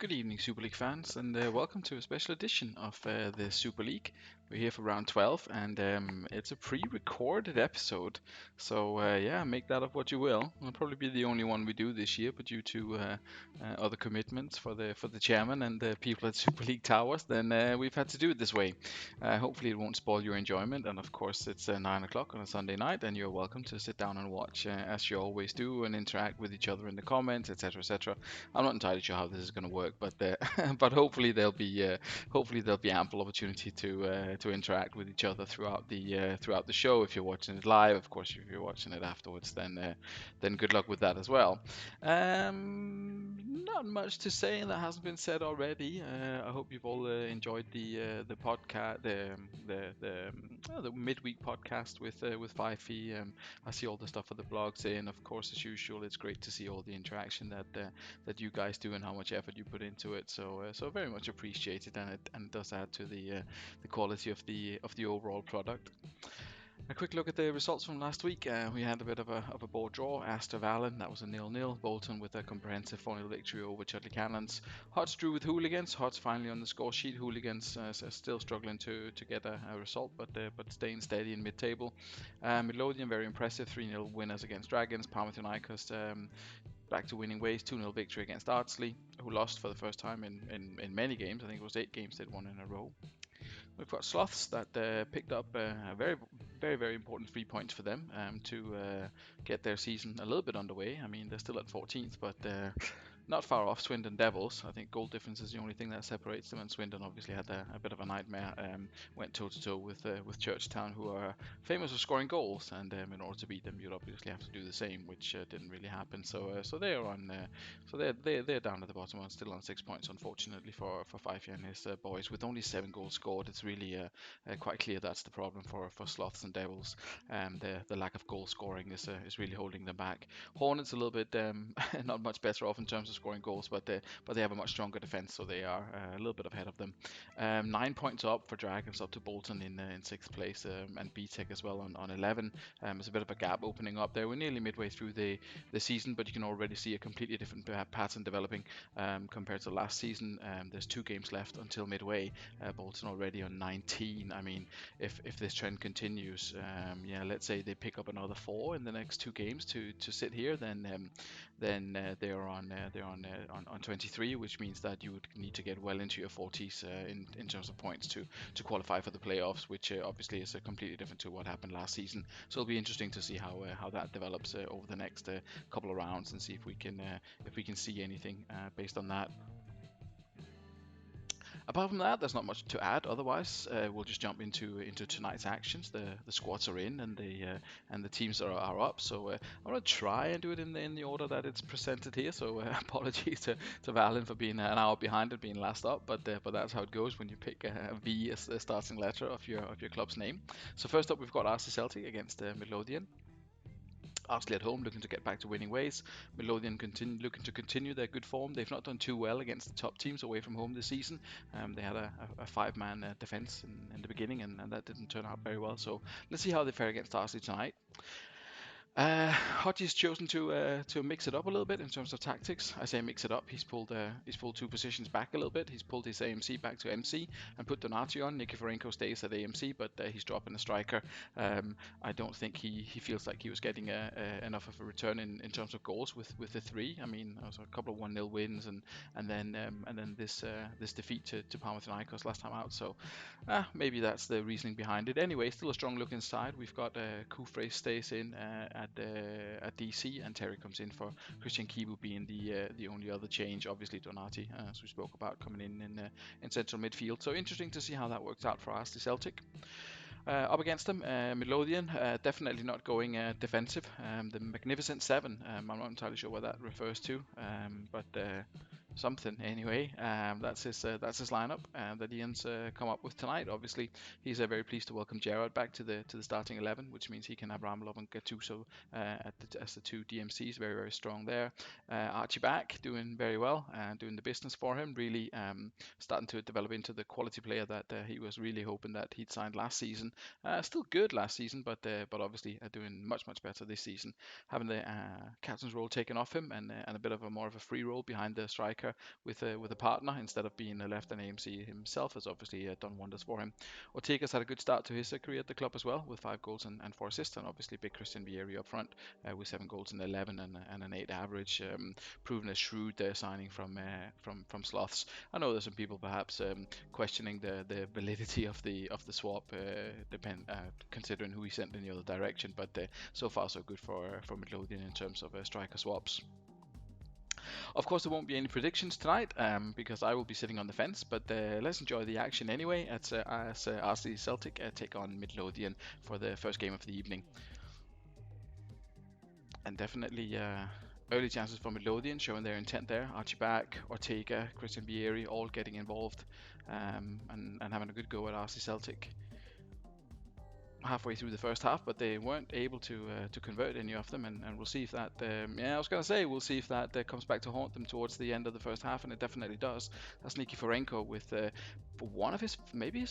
Good evening, Super League fans, and welcome to a special edition of the Super League. We're here for round 12, and it's a pre-recorded episode. So yeah, make that of what you will. It'll probably be the only one we do this year, but due to other commitments for the chairman and the people at Super League Towers, then we've had to do it this way. Hopefully, it won't spoil your enjoyment. And of course, it's 9 o'clock on a Sunday night, and you're welcome to sit down and watch as you always do, and interact with each other in the comments, etc., etc. I'm not entirely sure how this is going to work, but but hopefully there'll be ample opportunity to interact with each other throughout the show. If you're watching it live, of course, if you're watching it afterwards, then good luck with that as well. Not much to say that hasn't been said already. I hope you've all enjoyed the podcast, the midweek podcast with Fifey. I see all the stuff for the blogs in. Of course, as usual, it's great to see all the interaction that you guys do and how much effort you put into it. So very much appreciated, and it does add to the quality of the overall product. A quick look at the results from last week. We had a bit of a board draw. Aster Valen, that was a 0-0. Bolton with a comprehensive 4-0 victory over Chudley Cannons. Hearts drew with Hooligans. Hearts finally on the score sheet. Hooligans still struggling to get a result, but staying steady in mid-table. Midlothian, very impressive 3-0 winners against Dragons. Panathinaikos back to winning ways, 2-0 victory against Ardsley, who lost for the first time in many games. I think it was 8 games they'd won in a row. We've got Sloths that picked up a very important 3 points for them to get their season a little bit underway. I mean, they're still at 14th, but not far off Swindon Devils. I think goal difference is the only thing that separates them, and Swindon obviously had a bit of a nightmare. Went toe to toe with Churchtown, who are famous for scoring goals, and in order to beat them, you'd obviously have to do the same, which didn't really happen. So they are on, so they're down at the bottom and still on 6 points, unfortunately for Fifey and his boys, with only 7 goals scored. It's really quite clear that's the problem for Sloths and Devils. The lack of goal scoring is really holding them back. Hornets a little bit not much better off in terms of scoring goals, but they have a much stronger defense, so they are a little bit ahead of them. 9 points up for Dragons, up to Bolton in sixth place, and BTEC as well on 11. There's a bit of a gap opening up there. We're nearly midway through the season, but you can already see a completely different pattern developing compared to last season. There's 2 games left until midway. Bolton already on 19. I mean, if this trend continues, yeah, let's say they pick up another 4 in the next 2 games to sit here, then they're on 23, which means that you would need to get well into your 40s in terms of points to qualify for the playoffs, which obviously is completely different to what happened last season. So it'll be interesting to see how that develops over the next couple of rounds, and see if we can see anything based on that. Apart from that, there's not much to add. Otherwise, we'll just jump into tonight's actions. The squads are in, and the teams are up. So I'm gonna try and do it in the order that it's presented here. So apologies to Valen for being an hour behind and being last up, but that's how it goes when you pick a V as the starting letter of your club's name. So first up, we've got Ardsley Celtic against Midlothian. Ardsley at home, looking to get back to winning ways. Midlothian looking to continue their good form. They've not done too well against the top teams away from home this season. They had a 5-man defence in the beginning, and that didn't turn out very well. So let's see how they fare against Ardsley tonight. Archie's chosen to mix it up a little bit in terms of tactics. I say mix it up. He's pulled 2 positions back a little bit. He's pulled his AMC back to MC and put Donati on. Nikiforenko stays at AMC, but he's dropping a striker. I don't think he feels like he was getting enough of a return in terms of goals with the 3. I mean, there was a couple of 1-0 wins, and then this defeat to Panathinaikos last time out. So maybe that's the reasoning behind it. Anyway, still a strong looking side. We've got Cufre stays in at DC, and Terry comes in for Christian Kibu, being the only other change. Obviously, Donati, as we spoke about, coming in central midfield. So interesting to see how that works out for Ardsley Celtic. Up against them, Midlothian, definitely not going defensive. The Magnificent Seven, I'm not entirely sure what that refers to, but something anyway. That's his lineup that Ian's come up with tonight. Obviously, he's very pleased to welcome Gerard back to the starting 11, which means he can have Ramlov and Gattuso as the 2 DMCs. Very strong there. Archie Bak doing very well and doing the business for him. Really starting to develop into the quality player that he was really hoping that he'd signed last season. Still good last season, but obviously doing much better this season. Having the captain's role taken off him, and a bit of a more of a free role behind the striker. striker with a partner instead of being left an AMC himself has obviously done wonders for him. Ortega's had a good start to his career at the club as well, with 5 goals and 4 assists, and obviously big Christian Vieri up front with 7 goals and 11 and an 8 average, proven a shrewd signing from Sloths. I know there's some people perhaps questioning the validity of the swap, considering who he sent in the other direction, but so far so good for Midlothian in terms of striker swaps. Of course, there won't be any predictions tonight because I will be sitting on the fence, but let's enjoy the action anyway as Ardsley Celtic take on Midlothian for the first game of the evening. And definitely early chances for Midlothian, showing their intent there. Archie Bak, Ortega, Christian Vieri all getting involved and having a good go at Ardsley Celtic halfway through the first half, but they weren't able to convert any of them, and we'll see if that I was gonna say we'll see if that comes back to haunt them towards the end of the first half, and it definitely does. That's Niculae with one of his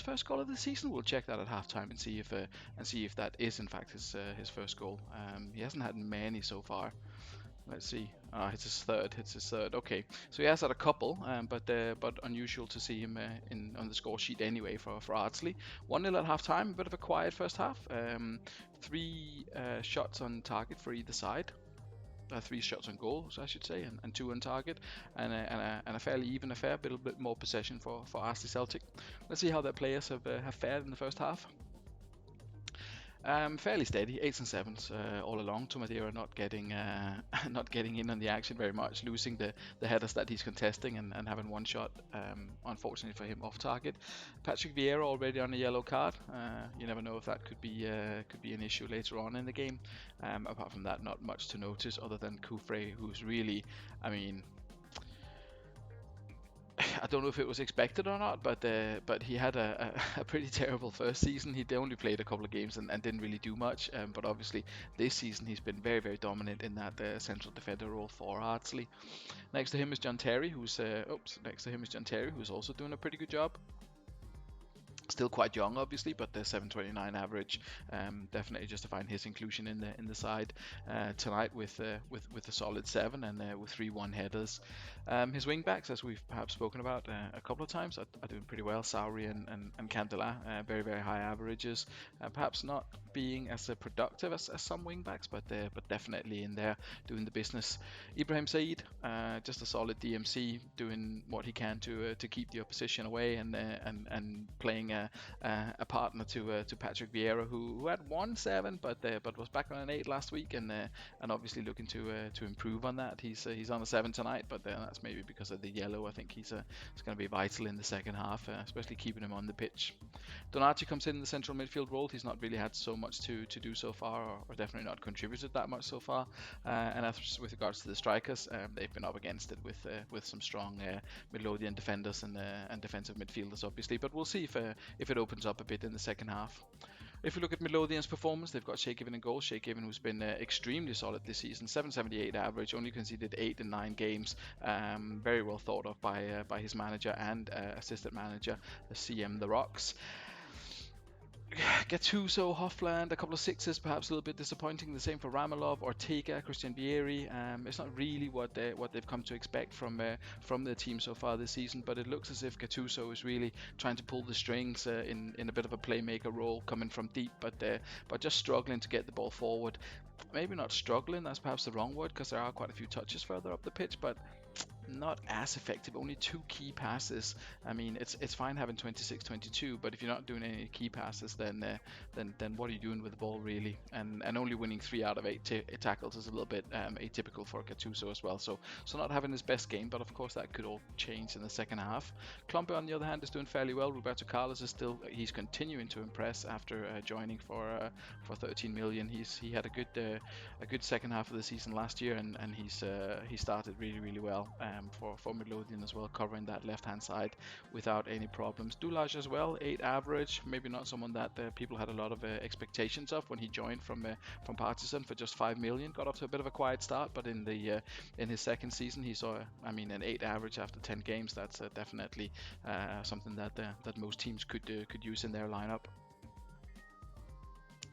first goal of the season. We'll check that at halftime and see if that is in fact his first goal. He hasn't had many so far. Let's see. It's his third. Okay, so he has had a couple, but unusual to see him on the score sheet anyway for Ardsley. 1-0 at half time. A bit of a quiet first half. 3 shots on target for either side. 3 shots on goal, I should say, and 2 on target, and a fairly even affair. A little bit more possession for Ardsley Celtic. Let's see how their players have fared in the first half. Fairly steady, 8s and 7s all along. Madeira not getting in on the action very much, losing the headers that he's contesting and having one shot, unfortunately for him, off target. Patrick Vieira already on a yellow card. You never know if that could be an issue later on in the game. Apart from that, not much to notice other than Cufre, who's really, I don't know if it was expected or not, but he had a pretty terrible first season. He only played a couple of games and didn't really do much. But obviously this season he's been very, very dominant in that central defender role for Ardsley. Next to him is John Terry, who's also doing a pretty good job. Still quite young, obviously, but the 729 average, definitely justifying his inclusion in the side tonight with a solid 7 and with 3-1 headers. His wing backs, as we've perhaps spoken about a couple of times, are doing pretty well. Sauri and Candela, very, very high averages. Perhaps not being as productive as some wing backs, but definitely in there doing the business. Ibrahim Said, just a solid DMC, doing what he can to keep the opposition away and playing a partner to Patrick Vieira, who had 1-7, but was back on an 8 last week, and obviously looking to improve on that. He's on a 7 tonight, but that's maybe because of the yellow. I think it's going to be vital in the second half, especially keeping him on the pitch. Donachi comes in the central midfield role. He's not really had so much to do so far, or definitely not contributed that much so far. And as with regards to the strikers, they've been up against it with some strong Midlothian defenders and defensive midfielders, obviously. But we'll see if it opens up a bit in the second half. If we look at Midlothian's performance, they've got Shay in goal. Shay, who's been extremely solid this season, 778 average, only conceded 8 in 9 games. Very well thought of by his manager and assistant manager, CM The Rocks. Gattuso, Hofland, a couple of 6s, perhaps a little bit disappointing. The same for Ramalov, Ortega, Christian Vieri. It's not really what they've come to expect from their team so far this season, but it looks as if Gattuso is really trying to pull the strings in a bit of a playmaker role, coming from deep, but just struggling to get the ball forward. Maybe not struggling, that's perhaps the wrong word, because there are quite a few touches further up the pitch, but not as effective. Only 2 key passes. I mean, it's fine having 26-22, but if you're not doing any key passes, then what are you doing with the ball, really? And only winning 3 out of 8 tackles is a little bit atypical for Gattuso as well. So not having his best game, but of course that could all change in the second half. Klompe, on the other hand, is doing fairly well. Roberto Carlos is he's continuing to impress after joining for 13 million. He had a good second half of the season last year, and he started really, really well for Midlothian as well, covering that left hand side without any problems. Duljaj as well, 8 average, maybe not someone that people had a lot of expectations of when he joined from Partizan for just 5 million. Got off to a bit of a quiet start, but in his second season he saw an 8 average after 10 games. That's definitely something that most teams could use in their lineup.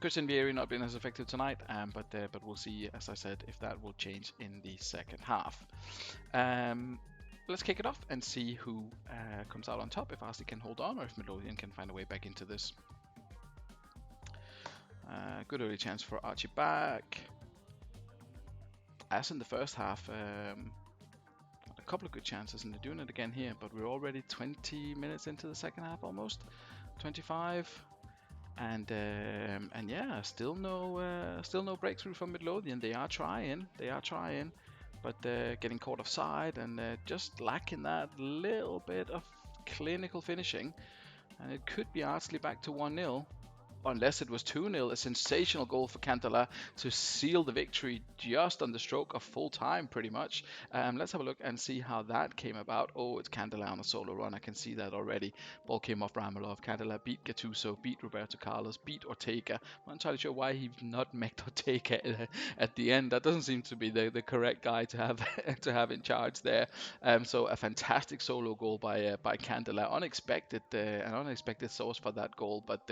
Christian Vieri not being as effective tonight, but we'll see, as I said, if that will change in the second half. let's kick it off and see who comes out on top, if Ardsley can hold on or if Midlothian can find a way back into this. Good early chance for Archie Bak. As in the first half, a couple of good chances, and they're doing it again here, but we're already 20 minutes into the second half, almost 25, and yeah, still no breakthrough from Midlothian. They are trying, but getting caught offside and just lacking that little bit of clinical finishing, and it could be Ardsley back to 1-0. Unless it was 2-0, a sensational goal for Candela to seal the victory just on the stroke of full time, pretty much. Let's have a look and see how that came about. Oh, it's Candela on a solo run. I can see that already. Ball came off Ramalov. Candela beat Gattuso, beat Roberto Carlos, beat Ortega. I'm not entirely sure why he not mech Ortega at the end. That doesn't seem to be the correct guy to have to have in charge there. So a fantastic solo goal by Candela. An unexpected source for that goal, but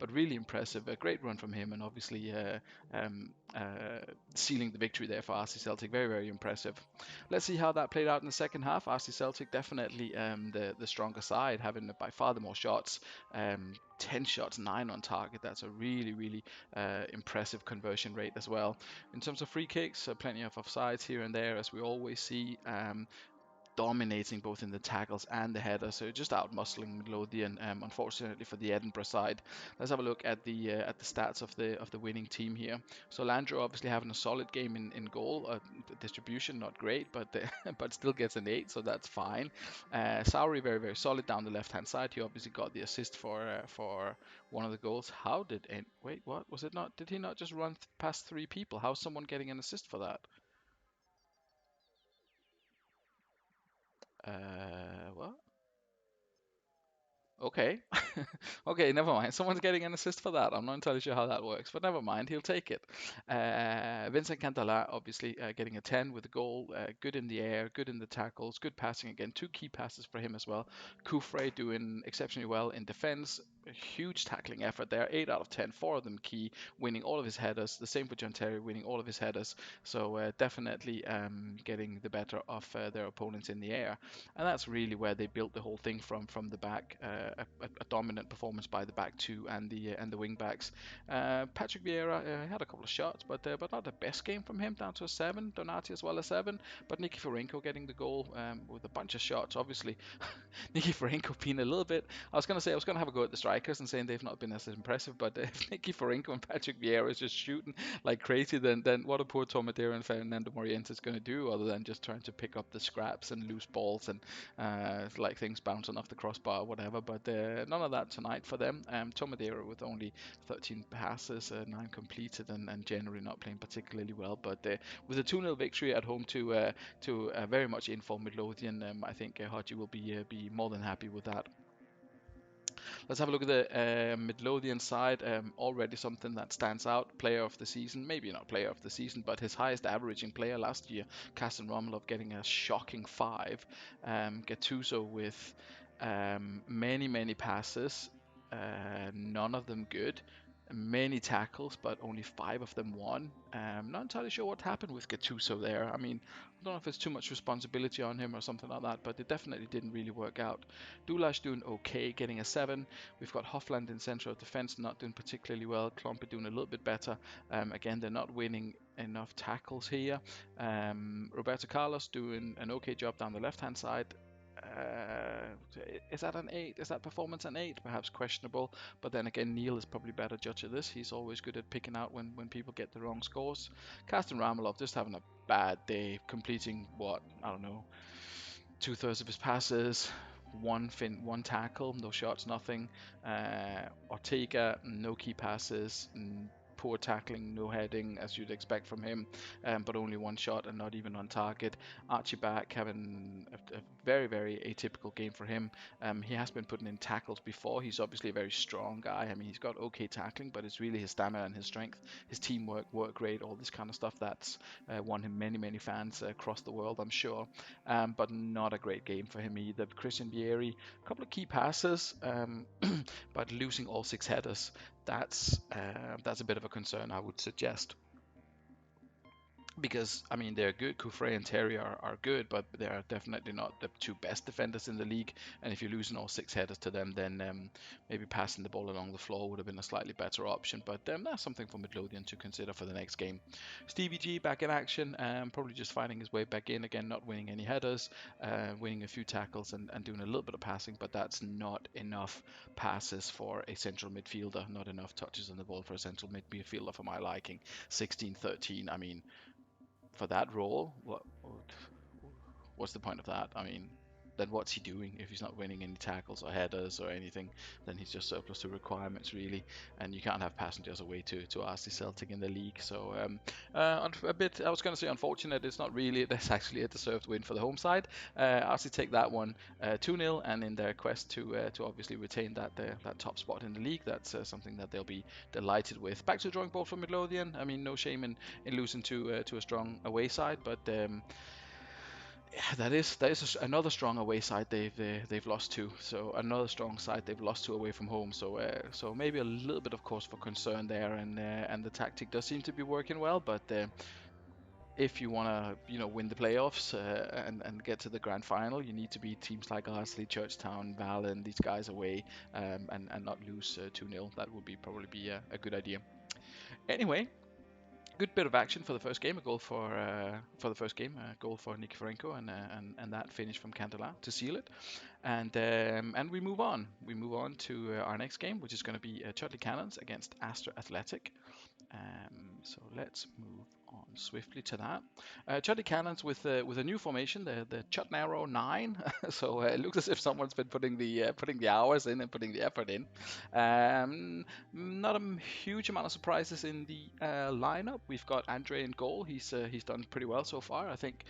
really impressive. A great run from him, and obviously um, uh, sealing the victory there for Ardsley Celtic. Very, very impressive. Let's see how that played out in the second half. Ardsley Celtic definitely the stronger side, having by far the more shots. 10 shots, 9 on target. That's a really, really impressive conversion rate as well. In terms of free kicks, plenty of offsides here and there, as we always see. Dominating both in the tackles and the header, so just out muscling Midlothian. Unfortunately for the Edinburgh side. Let's have a look at the stats of the winning team here. So Leandro obviously having a solid game in goal. The distribution not great, but but still gets an 8, so that's fine. Sauri very, very solid down the left hand side. He obviously got the assist for one of the goals. How did wait, what was it not? Did he not just run past 3 people? How's someone getting an assist for that? What? Okay. Okay, never mind. Someone's getting an assist for that. I'm not entirely sure how that works, but never mind. He'll take it. Vincent Candela, obviously, getting a 10 with a goal. Good in the air, good in the tackles, good passing again. 2 key passes for him as well. Cufre doing exceptionally well in defense. A huge tackling effort there. 8 out of 10, 4 of them key, winning all of his headers. The same for John Terry, winning all of his headers. So definitely getting the better of their opponents in the air. And that's really where they built the whole thing from the back. A dominant performance by the back two and the wing backs. Patrick Vieira had a couple of shots, but not the best game from him. Down to a 7. Donati as well a 7. But Nikiforenko getting the goal with a bunch of shots. Obviously, Nikiforenko being a little bit. I was going to have a go at the strikers and saying they've not been as impressive. But if Nikiforenko and Patrick Vieira is just shooting like crazy, then what a poor Tomadera and Fernando Morientes is going to do, other than just trying to pick up the scraps and loose balls and like things bouncing off the crossbar or whatever. But none of that tonight for them. Tomadera with only 13 passes, 9 completed, and generally not playing particularly well. But with a 2-0 victory at home to very much informed Midlothian, I think Haji will be more than happy with that. Let's have a look at the Midlothian side. Already something that stands out. Player of the season, maybe not player of the season, but his highest averaging player last year, Carsten Romanov, getting a shocking 5. Gattuso with many passes, none of them good. Many tackles, but only 5 of them won. Not entirely sure what happened with Gattuso there. I mean, I don't know if it's too much responsibility on him or something like that, but it definitely didn't really work out. Duljaj doing okay, getting a 7. We've got Hofland in central defense, not doing particularly well. Klompe doing a little bit better. Again, they're not winning enough tackles here. Roberto Carlos doing an okay job down the left-hand side. Is that an 8? Is that performance an 8? Perhaps questionable, but then again, Neil is probably better judge of this. He's always good at picking out when people get the wrong scores. Carsten Ramalov just having a bad day, completing what, I don't know, 2/3 of his passes, one tackle, no shots, nothing. Ortega, no key passes, poor tackling, no heading, as you'd expect from him, but only 1 shot and not even on target. Archie Bak having a very, very atypical game for him. He has been putting in tackles before. He's obviously a very strong guy. I mean, he's got okay tackling, but it's really his stamina and his strength, his teamwork, work rate, all this kind of stuff that's won him many fans across the world, I'm sure. But not a great game for him either. Christian Vieri, a couple of key passes, but losing all 6 headers. That's a bit of a concern, I would suggest. because I mean they're good. Cufre and Terry are good, but they are definitely not the two best defenders in the league. And if you're losing all six headers to them, then maybe passing the ball along the floor would have been a slightly better option. But that's something for Midlothian to consider for the next game. Stevie G back in action, probably just finding his way back in again, not winning any headers, winning a few tackles and doing a little bit of passing, but that's not enough passes for a central midfielder, not enough touches on the ball for a central midfielder for my liking. 16-13. I mean, for that role, what's the point of that? I mean, then what's he doing if he's not winning any tackles or headers or anything? Then he's just surplus to requirements, really. And you can't have passengers away to Ardsley Celtic in the league. So a bit, I was going to say unfortunate. It's not really. That's actually a deserved win for the home side. Ardsley take that one 2-0, and in their quest to obviously retain that top spot in the league, that's something that they'll be delighted with. Back to the drawing board for Midlothian. I mean, no shame in losing to a strong away side, but yeah, that is another strong away side they've lost to. So another strong side they've lost to away from home. So maybe a little bit of cause for concern there, and the tactic does seem to be working well. But if you want to win the playoffs and get to the grand final, you need to beat teams like Ardsley, Churchtown, Valen, these guys away, and not lose 2-0. That would probably be a good idea. Anyway, good bit of action for the first game. A goal for the first game, a goal for Nikiforenko, and that finish from Candela to seal it. And we move on. We move on to our next game, which is going to be Chudley Cannons against Aster Athletic. So let's move on swiftly to that. Chudley Cannons with a new formation, the Chutnarrow 9. So it looks as if someone's been putting the hours in and putting the effort in. Not a huge amount of surprises in the lineup. We've got Andre in goal. He's done pretty well so far, I think.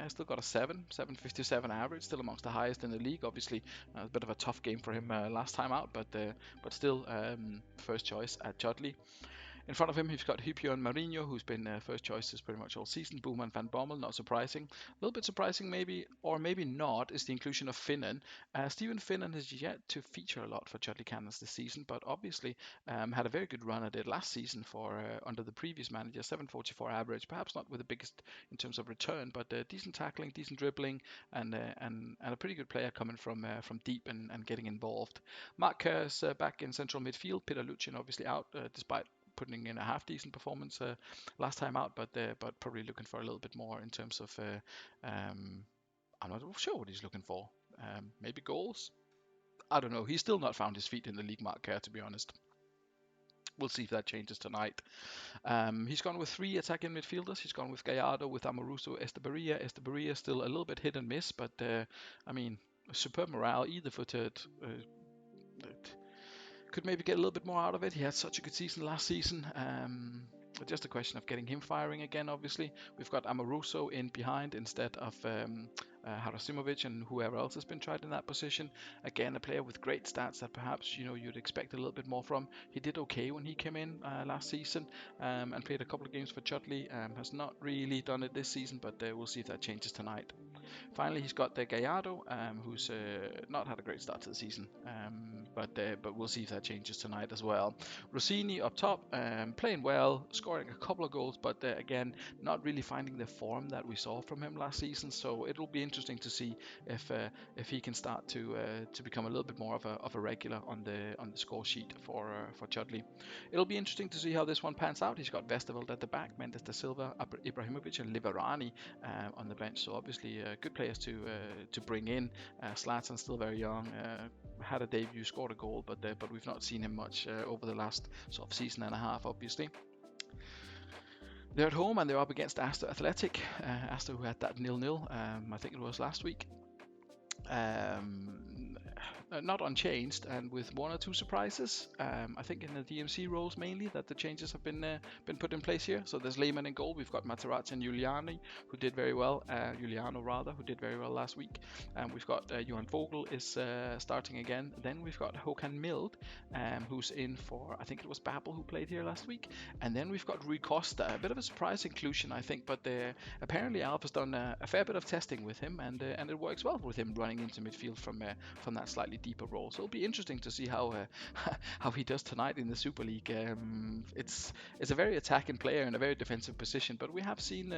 Still got a 757 average, still amongst the highest in the league. Obviously, a bit of a tough game for him last time out, but still first choice at Chudley. In front of him, he's got Hipio and Marinho, who's been first choices pretty much all season. Boom and Van Bommel, not surprising. A little bit surprising, maybe, or maybe not, is the inclusion of Finnan. Stephen Finnan has yet to feature a lot for Chudley Cannons this season, but obviously had a very good run at it last season for under the previous manager. 744 average, perhaps not with the biggest in terms of return, but decent tackling, decent dribbling, and a pretty good player coming from deep and getting involved. Mark Kerr's back in central midfield. Peter Lucien obviously out despite putting in a half decent performance last time out, but probably looking for a little bit more in terms of I'm not sure what he's looking for. Maybe goals. I don't know. He's still not found his feet in the league, Mark Kerr, to be honest. We'll see if that changes tonight. He's gone with three attacking midfielders. He's gone with Gallardo, with Amoruso, Estebarria. Estebarria still a little bit hit and miss, but I mean, superb morale, either-footed. Could maybe get a little bit more out of it. He had such a good season last season. Just a question of getting him firing again, obviously. We've got Amoruso in behind instead of Harasimovic and whoever else has been tried in that position. Again, a player with great stats that perhaps you'd expect a little bit more from. He did okay when he came in last season and played a couple of games for Chudley. Has not really done it this season, but we'll see if that changes tonight. Finally, he's got Gallardo, who's not had a great start to the season, but we'll see if that changes tonight as well. Rossini up top, playing well, scoring a couple of goals, but again, not really finding the form that we saw from him last season. So it'll be interesting to see if he can start to become a little bit more of a regular on the score sheet for Chudley. It'll be interesting to see how this one pans out. He's got Westerveld at the back, Mendes da Silva, Ibrahimovic, and Liverani on the bench. So obviously good players to bring in. Zlatan's still very young. Had a debut, scored a goal, but we've not seen him much over the last sort of season and a half, obviously. They're at home and they're up against Aster Athletic. Aster, who had that 0-0, I think it was last week. Not unchanged, and with one or two surprises. I think in the DMC roles mainly that the changes have been put in place here. So there's Lehmann in goal. We've got Materazzi and Giuliano, who did very well. Who did very well last week. We've got Johan Vogel is starting again. Then we've got Håkan Mild, who's in for, I think it was Babel who played here last week. And then we've got Rui Costa, a bit of a surprise inclusion, I think, but apparently Alf has done a fair bit of testing with him, and it works well with him running into midfield from that slightly deeper role. So it'll be interesting to see how how he does tonight in the Super League. It's a very attacking player in a very defensive position, but we have seen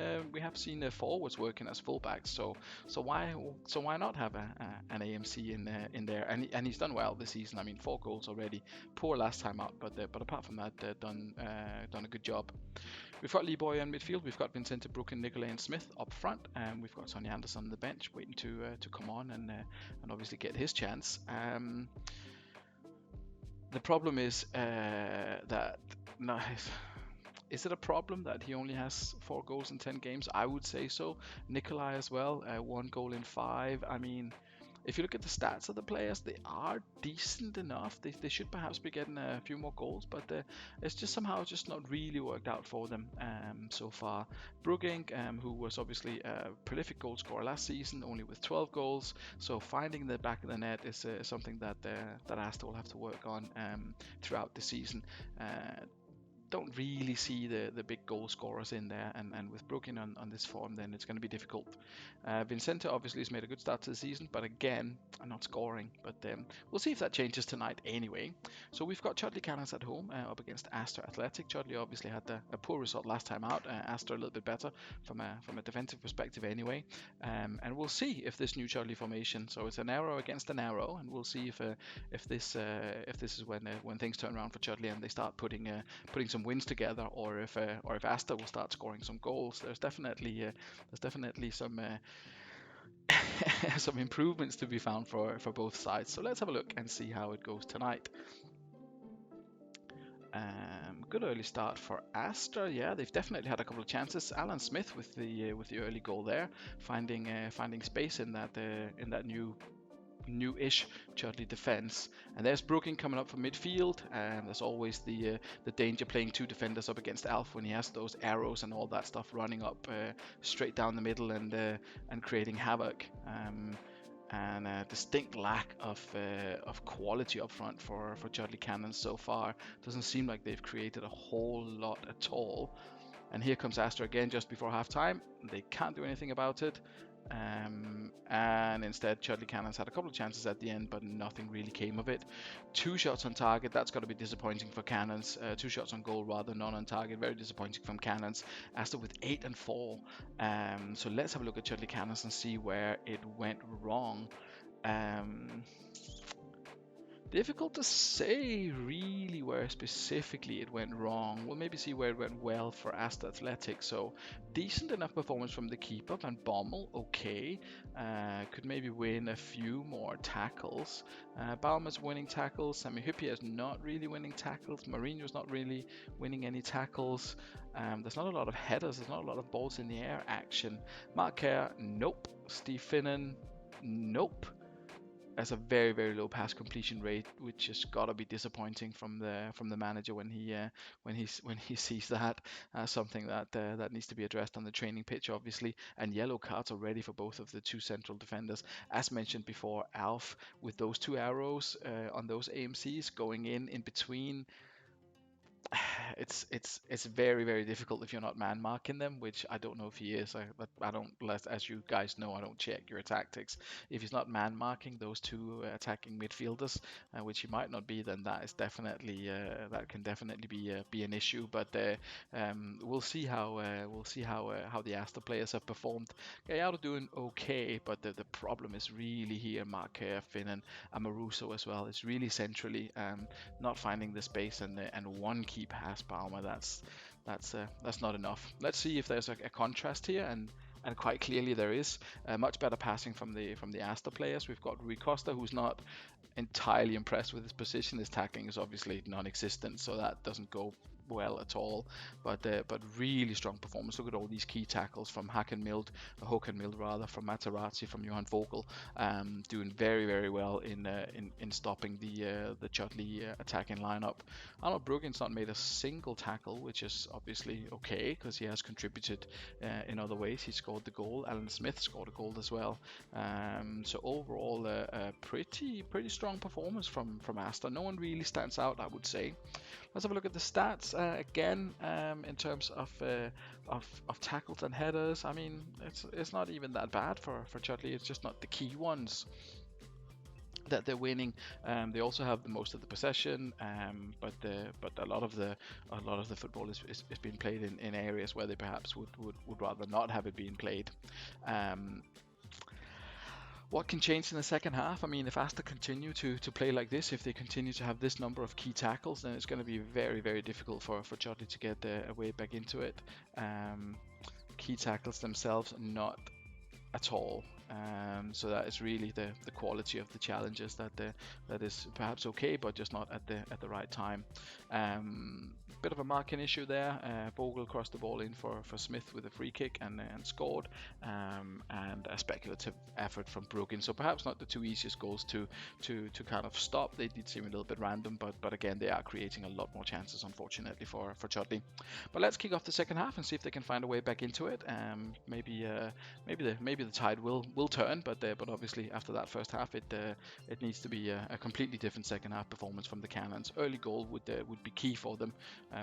forwards working as fullbacks. So why not have an AMC in there? And he's done well this season. I mean, 4 goals already. Poor last time out, but apart from that, done a good job. We've got Lee Boy in midfield. We've got Vincente, Bruggink, Niculae, and Smith up front, and we've got Sonny Anderson on the bench, waiting to come on and obviously get his chance. The problem is that no, is it a problem that he only has 4 goals in 10 games? I would say so. Niculae as well, 1 goal in 5. I mean, if you look at the stats of the players, they are decent enough. They should perhaps be getting a few more goals, but it's just somehow just not really worked out for them so far. Bruggink, who was obviously a prolific goal scorer last season, only with 12 goals. So finding the back of the net is something that Aster will have to work on throughout the season. Don't really see the big goal scorers in there, and with Bruggink on this form, then it's going to be difficult. Vincente obviously has made a good start to the season, but again, not scoring. But we'll see if that changes tonight anyway. So we've got Chudley Cannons at home up against Aster Athletic. Chudley obviously had a poor result last time out. Aster a little bit better from a defensive perspective anyway. And we'll see if this new Chudley formation, so it's an arrow against an arrow, and we'll see if this is when things turn around for Chudley and they start putting some wins together, or if Aster will start scoring some goals. There's definitely some some improvements to be found for both sides. So let's have a look and see how it goes tonight. Good early start for Aster. Yeah, they've definitely had a couple of chances. Alan Smith with the early goal there, finding space in that new-ish Chudley defense. And there's Bruggink coming up from midfield, and there's always the danger playing 2 defenders up against Alf when he has those arrows and all that stuff running up straight down the middle and creating havoc. And a distinct lack of quality up front for Chudley Cannons so far. Doesn't seem like they've created a whole lot at all. And here comes Aster again just before half-time. They can't do anything about it. And instead Chudley Cannons had a couple of chances at the end, but nothing really came of it. 2 shots on target, that's got to be disappointing for Cannons. 2 shots on goal rather, none on target, very disappointing from Cannons. Aster with 8 and 4. So let's have a look at Chudley Cannons and see where it went wrong. Difficult to say really where specifically it went wrong. We'll maybe see where it went well for Aster Athletic. So decent enough performance from the keeper, Van Bommel, okay. Could maybe win a few more tackles. Baumer's winning tackles. Sami Hyppie is not really winning tackles. Mourinho's not really winning any tackles. There's not a lot of headers. There's not a lot of balls in the air action. Mark Kerr, nope. Steve Finnan, nope. Has a very, very low pass completion rate, which has got to be disappointing from the manager when he sees that. Something that needs to be addressed on the training pitch, obviously. And yellow cards already for both of the 2 central defenders, as mentioned before. Alf with those 2 arrows on those AMCs going in between. It's very, very difficult if you're not man marking them, which I don't know if he is. I don't, as you guys know, I don't check your tactics. If he's not man marking those 2 attacking midfielders, which he might not be, then that is definitely that can definitely be an issue. But we'll see how the Aster players have performed. Gallardo doing okay, but the problem is really here. Mark Finn and Amaruso as well. It's really centrally not finding the space, and 1 key pass Baumer. That's not enough. Let's see if there's a contrast here, and quite clearly there is. Much better passing from the Aster players. We've got Rui Costa, who's not entirely impressed with his position. His tackling is obviously non-existent, so that doesn't go well at all, but really strong performance. Look at all these key tackles from Hokenmild rather, from Materazzi, from Johan Vogel, doing very, very well in stopping the Chudley attacking lineup. Arnold Bruggink's not made a single tackle, which is obviously okay because he has contributed in other ways. He scored the goal. Alan Smith scored a goal as well. So overall, a pretty strong performance from Aster. No one really stands out, I would say. Let's have a look at the stats again in terms of tackles and headers. I mean, it's not even that bad for Chudley. It's just not the key ones. that they're winning. They also have the most of the possession, but a lot of the football is being played in areas where they perhaps would rather not have it being played. Um, what can change in the second half? I mean, if Aster continue to play like this, if they continue to have this number of key tackles, then it's going to be very, very difficult for Chudley to get a way back into it. Key tackles themselves, not at all. So that is really the quality of the challenges that is perhaps okay, but just not at the right time. Bit of a marking issue there. Vogel crossed the ball in for Smith with a free kick and scored, and a speculative effort from Bruggink. So perhaps not the two easiest goals to kind of stop. They did seem a little bit random, but again they are creating a lot more chances, unfortunately for Chudley. But let's kick off the second half and see if they can find a way back into it. Maybe the tide will turn, but obviously after that first half, it needs to be a completely different second half performance from the Cannons. Early goal would be key for them.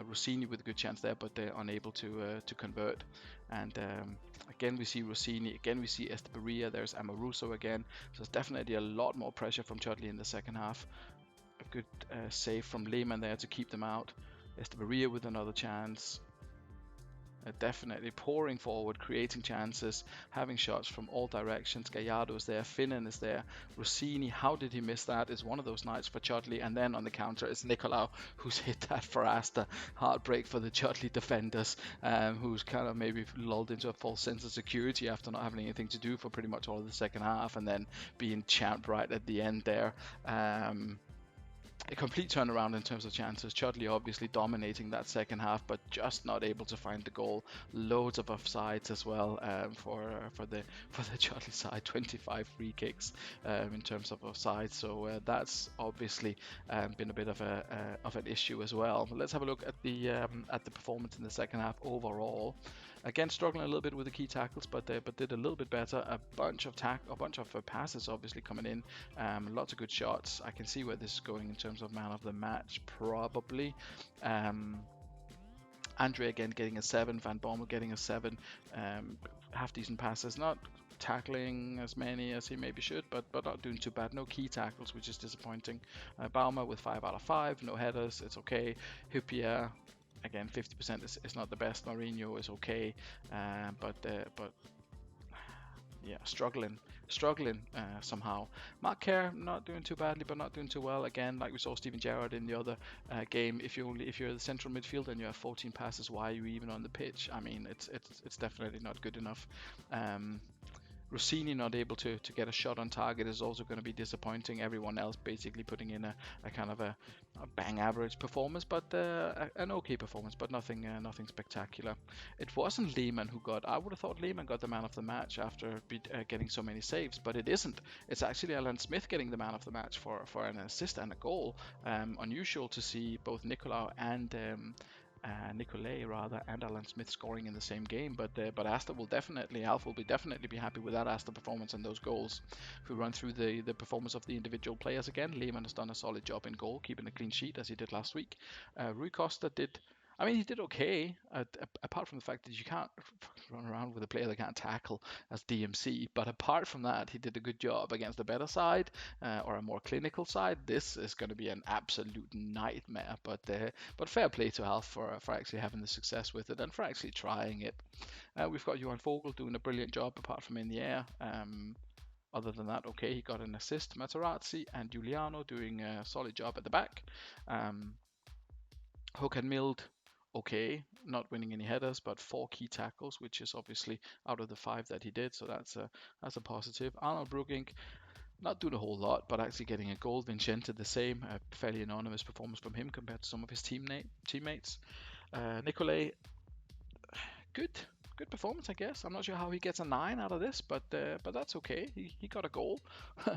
Rossini with a good chance there, but they're unable to convert. And again we see Rossini, again we see Estebaria, there's Amoruso again. So it's definitely a lot more pressure from Chudley in the second half. A good save from Lehmann there to keep them out. Estebaria with another chance. Definitely pouring forward, creating chances, having shots from all directions. Gallardo is there, Finnan is there, Rossini, how did he miss that? Is one of those nights for Chudley. And then on the counter it's Niculae who's hit that for Aster. Heartbreak for the Chudley defenders, who's kind of maybe lulled into a false sense of security after not having anything to do for pretty much all of the second half, and then being champed right at the end there. A complete turnaround in terms of chances. Chudley obviously dominating that second half, but just not able to find the goal. Loads of offsides as well for the Chudley side. 25 free kicks in terms of offsides. So that's obviously been a bit of an issue as well. But let's have a look at the performance in the second half overall. Again, struggling a little bit with the key tackles, but did a little bit better. A bunch of passes obviously coming in. Lots of good shots. I can see where this is going in terms of man of the match, probably. Andre again getting a 7. Van Bommel getting a 7. Half decent passes, not tackling as many as he maybe should, but not doing too bad. No key tackles, which is disappointing. Baumer with 5 out of 5. No headers, it's okay. Huppier, again, 50% is not the best. Mourinho is okay, but yeah, struggling somehow. Mark Kerr not doing too badly, but not doing too well. Again, like we saw Steven Gerrard in the other game. If you're the central midfielder and you have 14 passes, why are you even on the pitch? I mean, it's definitely not good enough. Rossini not able to get a shot on target is also going to be disappointing. Everyone else basically putting in a kind of a bang average performance, but an okay performance, but nothing spectacular. It wasn't Lehmann who I would have thought Lehmann got the man of the match after getting so many saves, but it isn't. It's actually Alan Smith getting the man of the match for an assist and a goal. Unusual to see both Niculae and Niculae and Alan Smith scoring in the same game, but Aster will definitely be happy with that Aster performance and those goals. If we run through the performance of the individual players again, Lehmann has done a solid job in goal, keeping a clean sheet as he did last week. Rui Costa he did okay, apart from the fact that you can't run around with a player that can't tackle as DMC. But apart from that, he did a good job against a better side or a more clinical side. This is going to be an absolute nightmare. But fair play to Alf for actually having the success with it and for actually trying it. We've got Johan Vogel doing a brilliant job apart from in the air. Other than that, okay, he got an assist. Materazzi and Giuliano doing a solid job at the back. Hook and Mild, okay, not winning any headers, but 4 key tackles, which is obviously out of the 5 that he did, so that's a positive. Arnold Bruggink, not doing a whole lot, but actually getting a goal. Vincente the same, a fairly anonymous performance from him compared to some of his teammates. Niculae, good performance, I guess. I'm not sure how he gets a 9 out of this, but that's okay. He got a goal,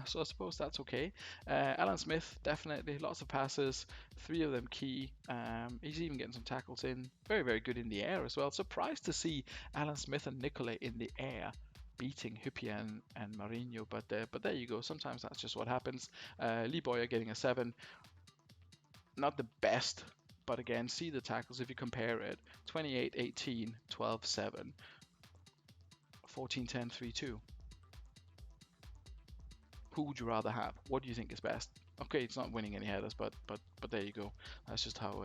so I suppose that's okay. Alan Smith, definitely lots of passes, 3 of them key. He's even getting some tackles in. Very, very good in the air as well. Surprised to see Alan Smith and Niculae in the air beating Huppier and Mourinho, but there you go. Sometimes that's just what happens. Lee Boyer getting a 7. Not the best, but again, see the tackles if you compare it. 28-18, 12-7, 14-10, 3-2. Who would you rather have? What do you think is best? Okay, it's not winning any headers, but there you go. That's just how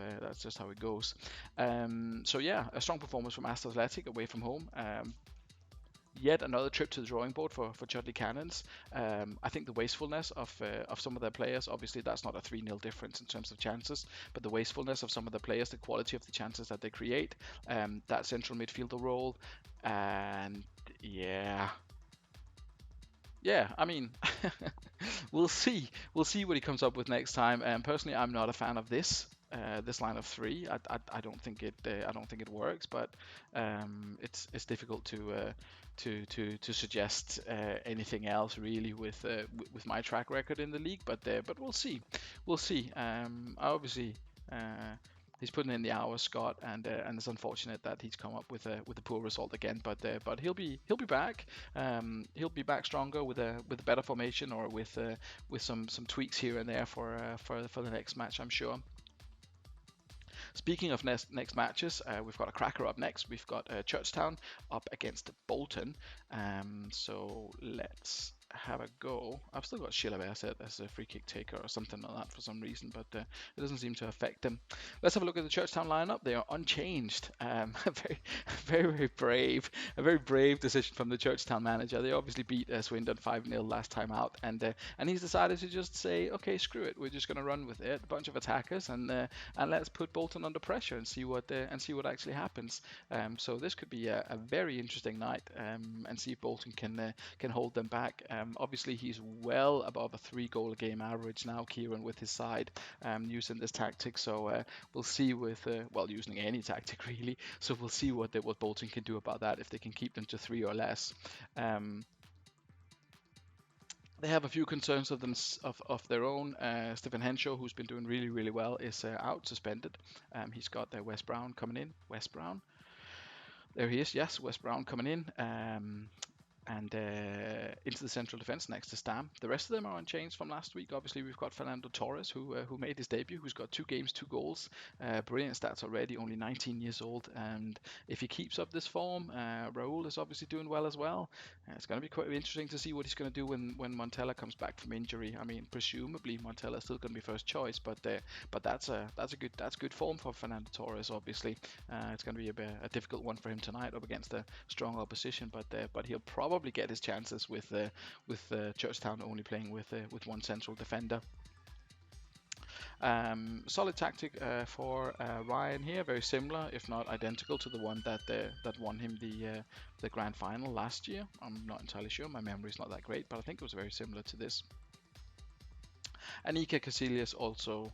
it goes. So yeah, a strong performance from Aster Athletic away from home. Yet another trip to the drawing board for Chudley Cannons. I think the wastefulness of some of their players, obviously that's not a 3-0 difference in terms of chances, but the wastefulness of some of the players, the quality of the chances that they create, that central midfielder role, and yeah, I mean, we'll see. We'll see what he comes up with next time. Personally, I'm not a fan of this line of three. I don't think it works, but it's difficult to suggest anything else really with my track record in the league. But we'll see. We'll see. Obviously. He's putting in the hours, Scott, and it's unfortunate that he's come up with a poor result again. But he'll be back. He'll be back stronger with a better formation or with some tweaks here and there for the next match, I'm sure. Speaking of next matches, we've got a cracker up next. We've got Churchtown up against Bolton. So let's have a go. I've still got Chilabert set as a free kick taker or something like that for some reason, but it doesn't seem to affect them. Let's have a look at the Churchtown lineup. They are unchanged. Very brave. A very brave decision from the Churchtown manager. They obviously beat Swindon 5-0 last time out, and he's decided to just say, okay, screw it. We're just going to run with it. A bunch of attackers, and let's put Bolton under pressure and see what actually happens. So this could be a very interesting night, and see if Bolton can hold them back. Obviously, he's well above a 3-goal a game average now, Kieran, with his side, using this tactic. So we'll see with using any tactic really. So we'll see what Bolton can do about that if they can keep them to 3 or less. They have a few concerns of their own. Stephen Henshaw, who's been doing really well, is out, suspended. He's got Wes Brown coming in. Wes Brown. There he is. Yes, Wes Brown coming in. And into the central defence next to Stam. The rest of them are unchanged from last week. Obviously, we've got Fernando Torres, who made his debut, who's got 2 games, 2 goals. Brilliant stats already, only 19 years old. And if he keeps up this form, Raul is obviously doing well as well. It's going to be quite interesting to see what he's going to do when Montella comes back from injury. I mean, presumably Montella is still going to be first choice, but that's good form for Fernando Torres. Obviously, it's going to be a difficult one for him tonight up against a strong opposition, but he'll probably get his chances with Churchtown only playing with one central defender. Solid tactic for Ryan here, very similar, if not identical, to the one that won him the grand final last year. I'm not entirely sure, my memory's not that great, but I think it was very similar to this. Anika Casillas also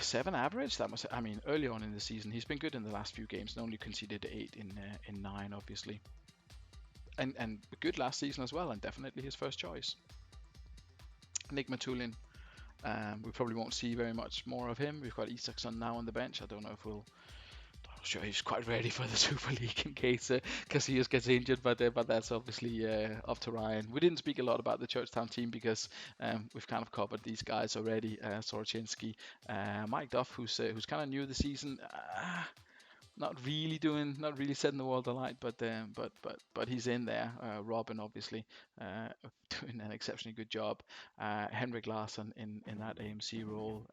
7 average. That must, I mean, early on in the season he's been good in the last few games and only conceded 8 in 9, obviously. And good last season as well, and definitely his first choice. Nick Matulin, we probably won't see very much more of him. We've got Isaacson now on the bench. I don't know if I'm sure he's quite ready for the Super League in case Casillas gets injured, but that's obviously up to Ryan. We didn't speak a lot about the Churchtown team because we've kind of covered these guys already. Sorochinski, Mike Duff, who's kind of new this season. Not really setting the world alight, but he's in there. Robin obviously doing an exceptionally good job. Henrik Larsson in that AMC role,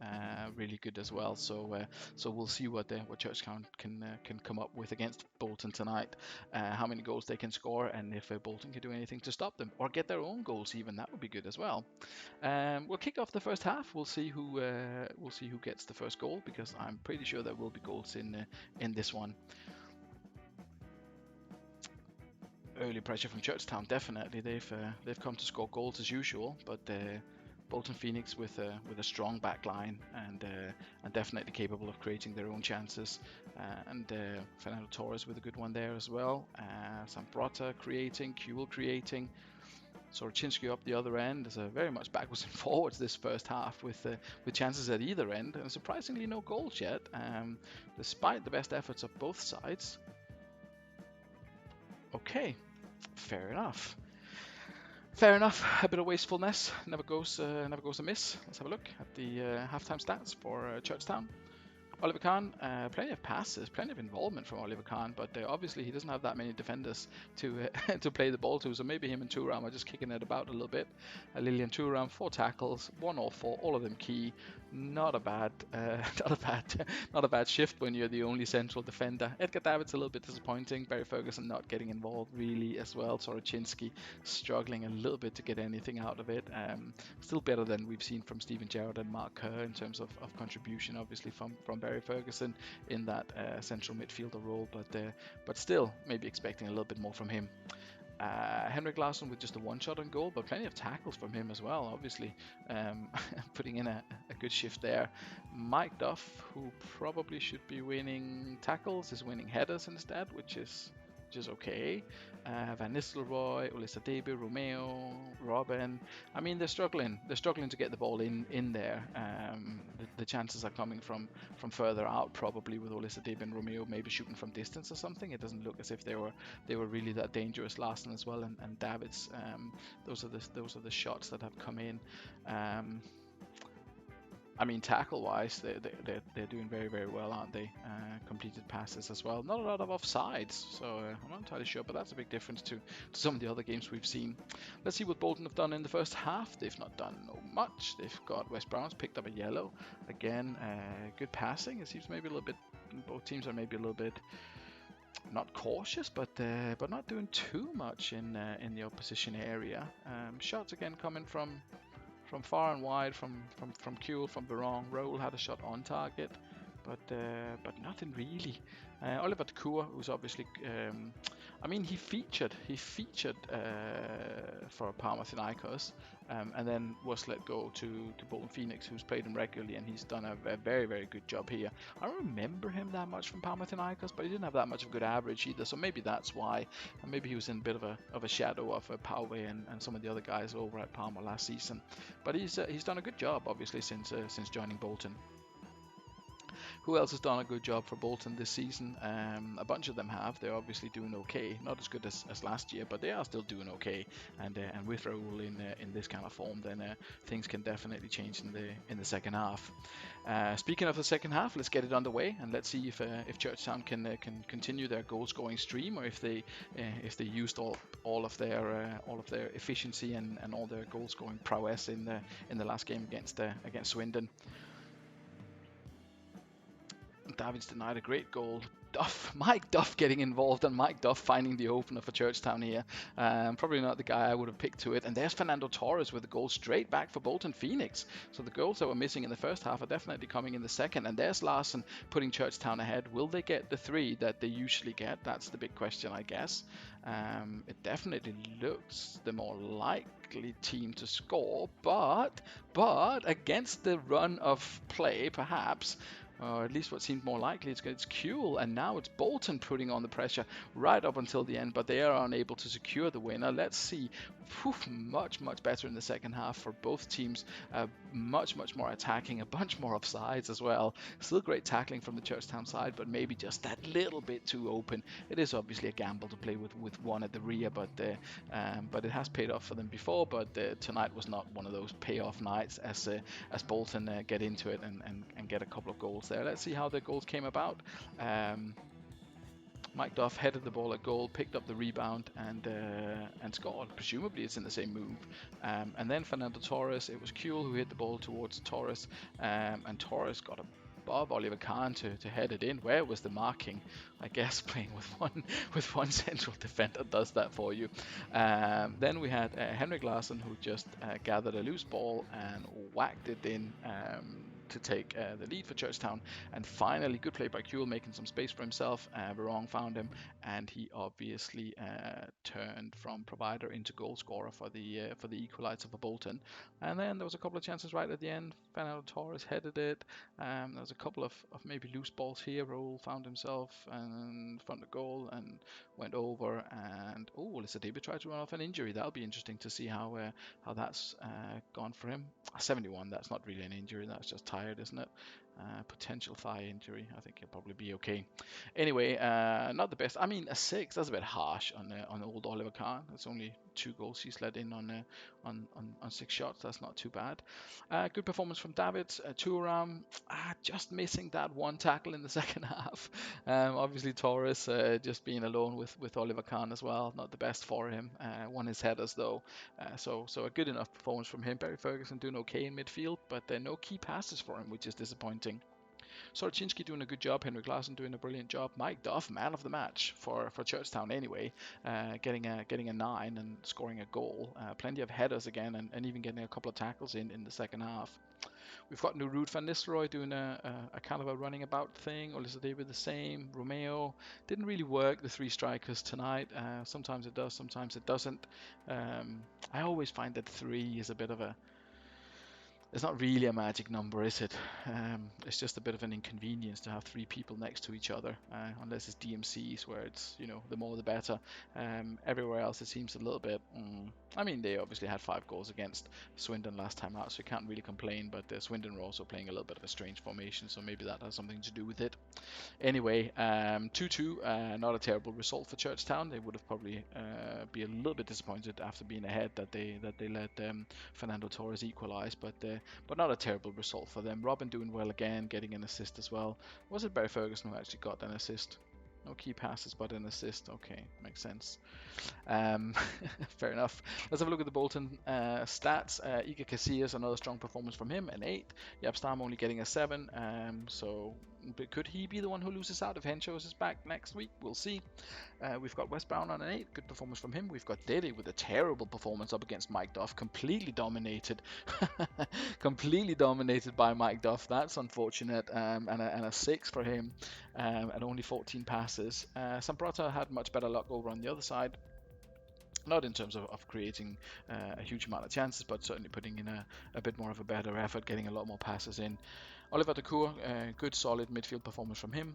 really good as well. So we'll see what Churchtown can come up with against Bolton tonight. How many goals they can score, and if Bolton can do anything to stop them or get their own goals, even that would be good as well. We'll kick off the first half. We'll see who gets the first goal, because I'm pretty sure there will be goals in this one. Early pressure from Churchtown, definitely. They've come to score goals as usual, but Bolton Phoenix with a strong back line and definitely capable of creating their own chances. And Fernando Torres with a good one there as well. Sambrota creating, Kuhl creating. Sorochinski up the other end. There's very much backwards and forwards this first half with chances at either end, and surprisingly no goals yet, despite the best efforts of both sides. Okay, fair enough. A bit of wastefulness never goes amiss. Let's have a look at the halftime stats for Churchtown. Oliver Kahn, plenty of passes, plenty of involvement from Oliver Kahn, but obviously he doesn't have that many defenders to to play the ball to, so maybe him and Turam are just kicking it about a little bit. Lilian Turam, 4 tackles, 1 all 4, all of them key. Not a bad, not a bad shift when you're the only central defender. Edgar David's a little bit disappointing. Barry Ferguson not getting involved really as well. Soroczynski struggling a little bit to get anything out of it. Still better than we've seen from Steven Gerrard and Mark Kerr in terms of contribution, obviously from Barry Ferguson in that central midfielder role, but still maybe expecting a little bit more from him. Henrik Larsson with just a 1 shot on goal, but plenty of tackles from him as well, obviously putting in a good shift there. Mike Duff, who probably should be winning tackles, is winning headers instead, which is okay. Van Nistelrooy, Olisadebe, Romeo, Robin. I mean, they're struggling to get the ball in there. The chances are coming from further out, probably, with Olisadebe and Romeo maybe shooting from distance or something. It doesn't look as if they were really that dangerous. Larson as well, and Davids. Those are the shots that have come in. I mean, tackle-wise, they're doing very, very well, aren't they? Completed passes as well. Not a lot of offsides, so I'm not entirely sure, but that's a big difference to some of the other games we've seen. Let's see what Bolton have done in the first half. They've not done much. They've got West Bromwich picked up a yellow. Again, good passing. It seems maybe a little bit, both teams are maybe a little bit not cautious, but not doing too much in the opposition area. Shots again coming from far and wide, from Kuhl, from Barong. Roll had a shot on target, but nothing really. Oliver Takua, who's obviously, I mean, he featured for Panathinaikos, and then was let go to Bolton Phoenix, who's played him regularly, and he's done a very, very good job here. I don't remember him that much from Panathinaikos, but he didn't have that much of a good average either, so maybe that's why. And maybe he was in a bit of a shadow of Pauve and some of the other guys over at Parma last season. But he's done a good job, obviously, since joining Bolton. Who else has done a good job for Bolton this season? A bunch of them have. They're obviously doing okay. Not as good as last year, but they are still doing okay. And with Raul in this kind of form, then things can definitely change in the second half. Speaking of the second half, let's get it underway and let's see if Churchtown can continue their goal scoring stream, or if they used all of their efficiency and all their goal scoring prowess in the last game against Swindon. Davids denied a great goal. Mike Duff getting involved, and Mike Duff finding the opener for Churchtown here. Probably not the guy I would have picked to it. And there's Fernando Torres with a goal straight back for Bolton Phoenix. So the goals that were missing in the first half are definitely coming in the second. And there's Larson putting Churchtown ahead. Will they get the 3 that they usually get? That's the big question, I guess. It definitely looks the more likely team to score, but against the run of play, perhaps, or at least what seemed more likely, it's Kuhl, and now it's Bolton putting on the pressure right up until the end, but they are unable to secure the winner. Let's see. Much better in the second half for both teams. Much more attacking, a bunch more offsides as well. Still great tackling from the Churchtown side, but maybe just that little bit too open. It is obviously a gamble to play with one at the rear, but it has paid off for them before. But tonight was not one of those payoff nights as Bolton get into it and get a couple of goals there. Let's see how the goals came about. Mike Duff headed the ball at goal, picked up the rebound, and scored. Presumably it's in the same move. And then Fernando Torres, it was Kuhl who hit the ball towards Torres, and Torres got above Oliver Kahn to head it in. Where was the marking? I guess playing with one central defender does that for you. Then we had Henrik Larsson, who just gathered a loose ball and whacked it in to take the lead for Churchtown. And finally, good play by Kuhl, making some space for himself. Barong found him, and he obviously turned from provider into goal scorer for the equalizer for Bolton. And then there was a couple of chances right at the end. Fernando Torres headed it. There was a couple of maybe loose balls here. Raul found himself in front of goal and went over. And Olisadebe tried to run off an injury. That'll be interesting to see how that's gone for him. 71. That's not really an injury. That's just tired, isn't it? Potential thigh injury. I think he'll probably be okay. Anyway, not the best. I mean, a 6, that's a bit harsh on old Oliver Kahn. It's only 2 goals he's let in on 6 shots. That's not too bad. Good performance from David. Turam, just missing that one tackle in the second half. Obviously, Torres just being alone with Oliver Kahn as well. Not the best for him. Won his headers though. So a good enough performance from him. Barry Ferguson doing okay in midfield, but no key passes for him, which is disappointing. Sorochinski doing a good job. Henrik Larsson doing a brilliant job. Mike Duff, man of the match for Churchtown anyway, getting a 9 and scoring a goal. Plenty of headers again, and even getting a couple of tackles in the second half. We've got Ruud van Nistelrooy doing a kind of a running about thing. Olisa David the same. Romeo didn't really work the 3 strikers tonight. Sometimes it does, sometimes it doesn't. I always find that 3 is a bit of a it's not really a magic number, is it? It's just a bit of an inconvenience to have 3 people next to each other, unless it's DMCs where it's, the more the better. Everywhere else it seems a little bit. I mean, they obviously had 5 goals against Swindon last time out, so you can't really complain. But Swindon were also playing a little bit of a strange formation, so maybe that has something to do with it. Anyway, 2-2, not a terrible result for Churchtown. They would have probably be a little bit disappointed after being ahead that they let Fernando Torres equalise, but not a terrible result for them. Robin doing well again, getting an assist as well. Was it Barry Ferguson who actually got an assist? No key passes, but an assist. Okay, makes sense. Fair enough. Let's have a look at the Bolton stats. Igor Casillas, another strong performance from him, an 8. Yapstam only getting a 7. But could he be the one who loses out if Henshaw is back next week? We'll see. We've got West Brown on an 8. Good performance from him. We've got Dede with a terrible performance up against Mike Duff. Completely dominated. Completely dominated by Mike Duff. That's unfortunate. And a 6 for him. And only 14 passes. Samprota had much better luck over on the other side. Not in terms of creating a huge amount of chances, but certainly putting in a bit more of a better effort, getting a lot more passes in. Oliver de Cour, good solid midfield performance from him.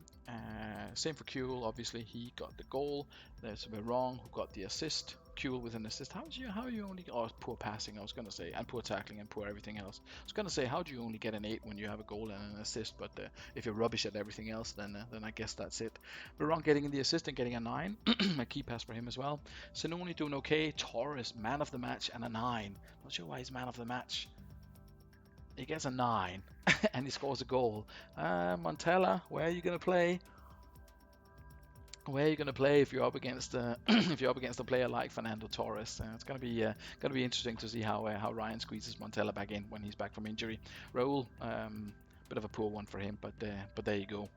Same for Kuhl, obviously he got the goal. There's Verong who got the assist. Kuhl with an assist. How are you only poor passing? I was gonna say, and poor tackling and poor everything else. I was gonna say, how do you only get an 8 when you have a goal and an assist? But if you're rubbish at everything else, then I guess that's it. Verong getting the assist and getting a 9, a key pass for him as well. Sinoni doing okay. Torres man of the match and a 9. Not sure why he's man of the match. He gets a 9 and he scores a goal. Montella, where are you going to play? Where are you going to play if you're up against if you're up against a player like Fernando Torres? It's going to be interesting to see how Ryan squeezes Montella back in when he's back from injury. Raul, bit of a poor one for him, but there you go.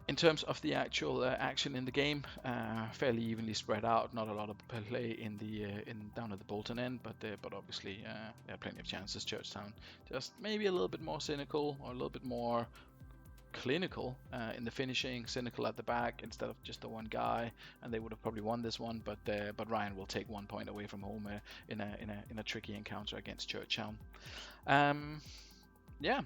In terms of the actual action in the game, fairly evenly spread out. Not a lot of play in down at the Bolton end, but obviously there are plenty of chances. Churchtown just maybe a little bit more cynical or a little bit more clinical in the finishing, cynical at the back instead of just the one guy, and they would have probably won this one. But Ryan will take 1 point away from home in a tricky encounter against Churchtown. Yeah.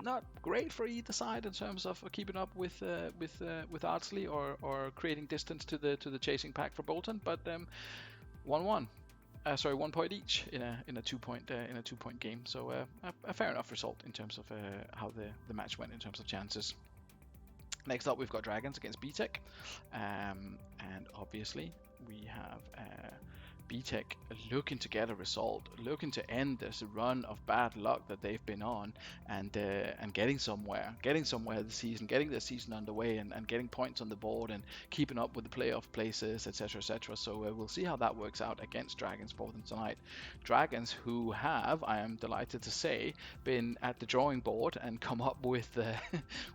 Not great for either side in terms of keeping up with Ardsley or creating distance to the chasing pack for Bolton, but 1-1. 1 point each in a 2 point game. So a fair enough result in terms of how the match went in terms of chances. Next up, we've got Dragons against BTEC, and obviously we have BTEC looking to get a result, looking to end this run of bad luck that they've been on, and getting somewhere this season, getting the season underway, and getting points on the board and keeping up with the playoff places, etc., etc. So we'll see how that works out against Dragons for them tonight. Dragons, who have, I am delighted to say, been at the drawing board and come up with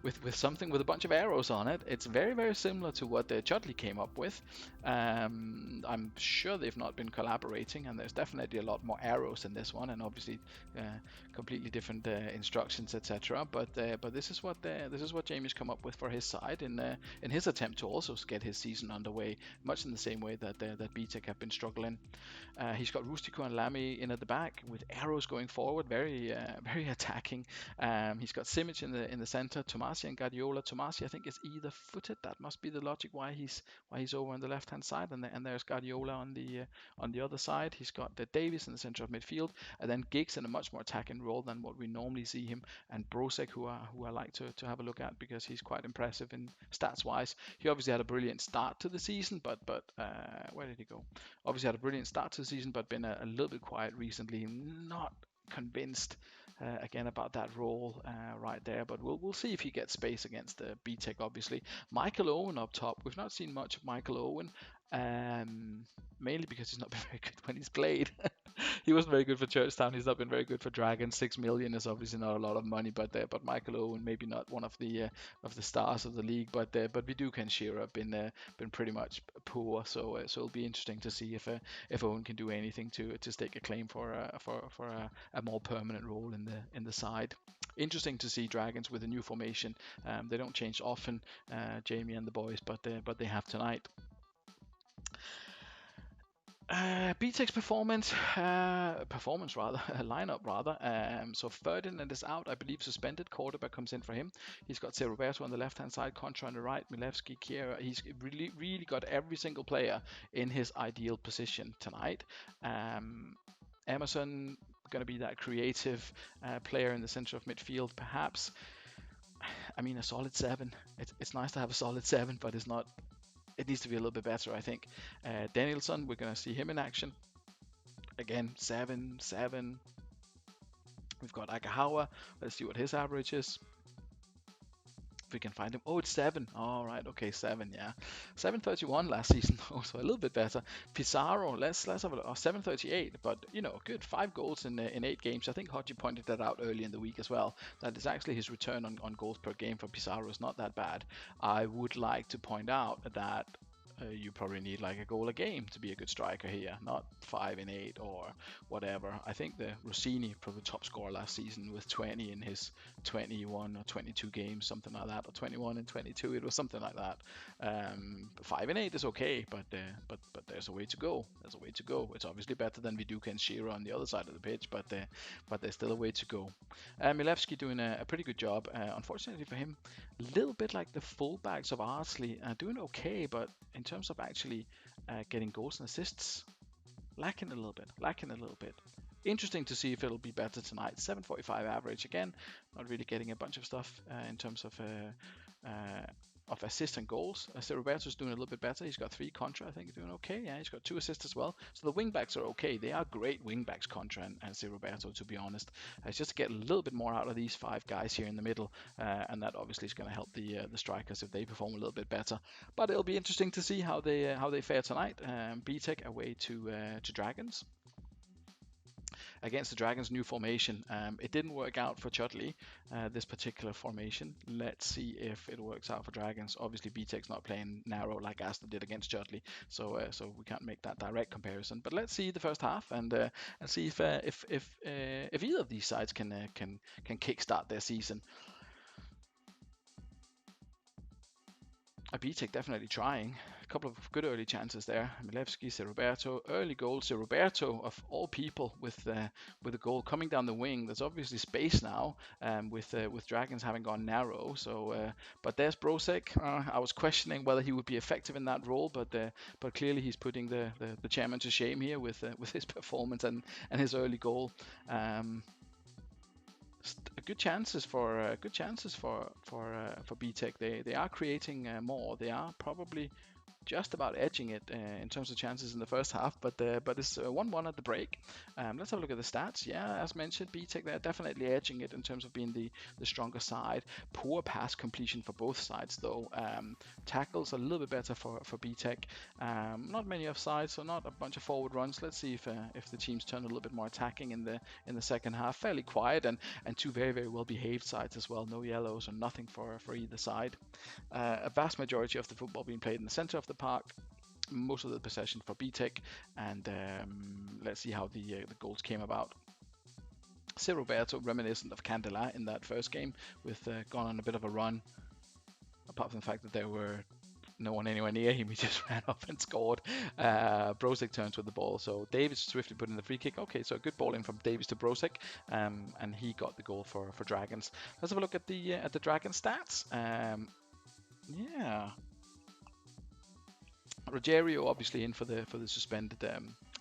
with something with a bunch of arrows on it. It's very, very similar to what Chudley came up with. I'm sure they've not been collaborating, and there's definitely a lot more arrows in this one, and obviously completely different instructions, etc. But this is what Jamie's come up with for his side in his attempt to also get his season underway, much in the same way that BTEC have been struggling. He's got Rustico and Lamy in at the back with arrows going forward, very attacking. He's got Simic in the center, Tomasi and Guardiola. Tomasi, I think, is either footed. That must be the logic why he's over on the left hand side, and there's Guardiola On the other side, he's got Davies in the center of midfield, and then Giggs in a much more attacking role than what we normally see him, and Brožek, who I like to have a look at because he's quite impressive in stats wise. He obviously had a brilliant start to the season, but where did he go? Obviously had a brilliant start to the season, but been a little bit quiet recently. Not convinced again about that role right there, but we'll see if he gets space against BTEC. Obviously, Michael Owen up top. We've not seen much of Michael Owen, mainly because he's not been very good when he's played. He wasn't very good for Churchtown. He's not been very good for Dragons. 6 million is obviously not a lot of money, but Michael Owen maybe not one of the stars of the league. But Viduk and Shearer have been pretty much poor. So it'll be interesting to see if Owen can do anything to stake a claim for a more permanent role in the side. Interesting to see Dragons with a new formation. They don't change often, Jamie and the boys, but they have tonight. BTEC's lineup rather. So Ferdinand is out, I believe suspended. Cordoba comes in for him. He's got Roberto on the left hand side, Contra on the right, Milevski, Kiera. He's really got every single player in his ideal position tonight. Emerson going to be that creative player in the center of midfield, perhaps. I mean, a solid 7. It's nice to have a solid 7, but it's not. It needs to be a little bit better, I think. Danielson, we're going to see him in action. Again, 7. We've got Agahawa. Let's see what his average is. If we can find him. Oh, it's 7. All right, okay, 7, yeah. 731 last season, so a little bit better. Pizarro, let's have a look. Oh, 738, but, good. 5 goals in 8 games. I think Haji pointed that out early in the week as well. That is actually his return on goals per game for Pizarro is not that bad. I would like to point out that you probably need like a goal a game to be a good striker here, not 5 in 8 or whatever. I think the Rossini probably top scorer last season with 20 in his 21 or 22 games, something like that, or 21 and 22. It was something like that. 5 in 8 is okay, but there's a way to go. There's a way to go. It's obviously better than Viduk and Shearer on the other side of the pitch, but there's still a way to go. Milevski doing a pretty good job. Unfortunately for him, a little bit like the fullbacks of Ardsley, doing okay, but in terms of actually getting goals and assists, lacking a little bit. Interesting to see if it'll be better tonight. 745 average again, not really getting a bunch of stuff in terms of assists and goals. Roberto's doing a little bit better. He's got 3. Contra, I think, he's doing okay. Yeah, he's got 2 assists as well. So the wingbacks are okay. They are great wingbacks, Contra and Roberto, to be honest. It's just to get a little bit more out of these 5 guys here in the middle, and that obviously is going to help the strikers if they perform a little bit better. But it'll be interesting to see how they fare tonight. BTEC away to Dragons. Against the Dragons' new formation. It didn't work out for Chudley, this particular formation. Let's see if it works out for Dragons. Obviously, BTEC's not playing narrow like Aster did against Chudley, so we can't make that direct comparison. But let's see the first half and see if either of these sides can kickstart their season. BTEC definitely trying. A couple of good early chances there. Milevski, Roberto, early goal. Roberto, of all people, with a goal coming down the wing. There's obviously space now, with Dragons having gone narrow. So, but there's Brožek. I was questioning whether he would be effective in that role, but clearly he's putting the chairman to shame here with his performance and his early goal. Good chances for BTEC. They are creating more. They are probably just about edging it in terms of chances in the first half, but it's 1-1 at the break. Let's have a look at the stats. Yeah, as mentioned, BTEC, they're definitely edging it in terms of being the stronger side. Poor pass completion for both sides though. Tackles a little bit better for BTEC. Not many offsides, so not a bunch of forward runs. Let's see if the teams turn a little bit more attacking in the second half. Fairly quiet and 2 very, very well behaved sides as well. No yellows or nothing for either side. A vast majority of the football being played in the center of the park, most of the possession for BTEC, and let's see how the goals came about. Roberto, reminiscent of Candela in that first game, with gone on a bit of a run. Apart from the fact that there were no one anywhere near him, he just ran up and scored. Brožek turns with the ball, so Davies swiftly put in the free kick. Okay, so a good ball in from Davies to Brožek, and he got the goal for Dragons. Let's have a look at the Dragon stats. Yeah. Rogerio obviously in for the suspended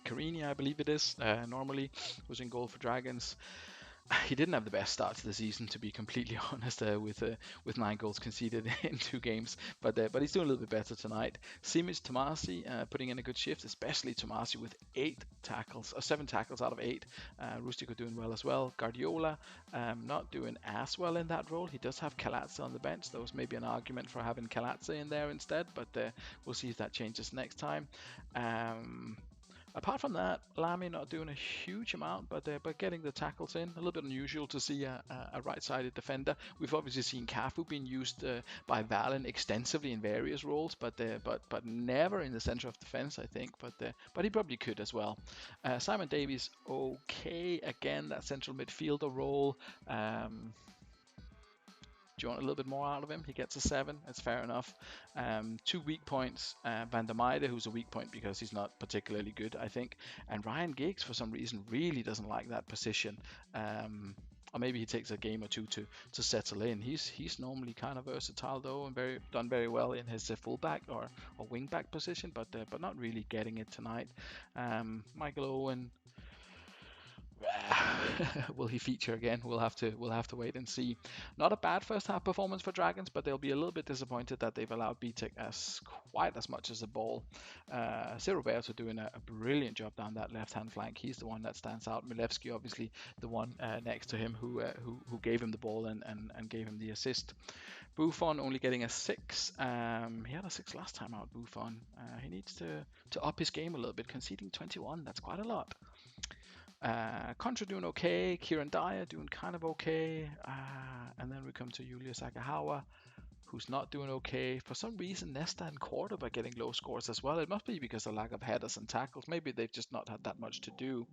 Carini, I believe it is, normally, was in goal for Dragons. He didn't have the best start to the season, to be completely honest, with 9 goals conceded in 2 games. But he's doing a little bit better tonight. Simic Tomasi putting in a good shift, especially Tomasi with 7 tackles out of 8. Rustico doing well as well. Guardiola not doing as well in that role. He does have Kalatze on the bench. There was maybe an argument for having Kalatze in there instead, but we'll see if that changes next time. Apart from that, Lamy not doing a huge amount, but getting the tackles in. A little bit unusual to see a right-sided defender. We've obviously seen Cafu being used by Valen extensively in various roles, but never in the centre of defence, I think. But he probably could as well. Simon Davies, okay, again, that central midfielder role. Do you want a little bit more out of him? He gets a 7. It's fair enough. 2 weak points. Van der Meijden, who's a weak point because he's not particularly good, I think. And Ryan Giggs, for some reason, really doesn't like that position. Or maybe he takes a game or two to settle in. He's normally kind of versatile though, and done very well in his fullback or wingback position, but not really getting it tonight. Michael Owen. Will he feature again? We'll have to wait and see. Not a bad first half performance for Dragons, but they'll be a little bit disappointed that they've allowed BTEC quite as much as a ball. Roberto doing a brilliant job down that left hand flank. He's the one that stands out. Milevski obviously the one next to him who gave him the ball and gave him the assist. Buffon only getting a 6. He had a 6 last time out. Buffon. He needs to up his game a little bit. Conceding 21. That's quite a lot. Contra doing okay, Kieran Dyer doing kind of okay, and then we come to Julius Agahawa, who's not doing okay. For some reason, Nesta and Cordoba getting low scores as well. It must be because of lack of headers and tackles. Maybe they've just not had that much to do.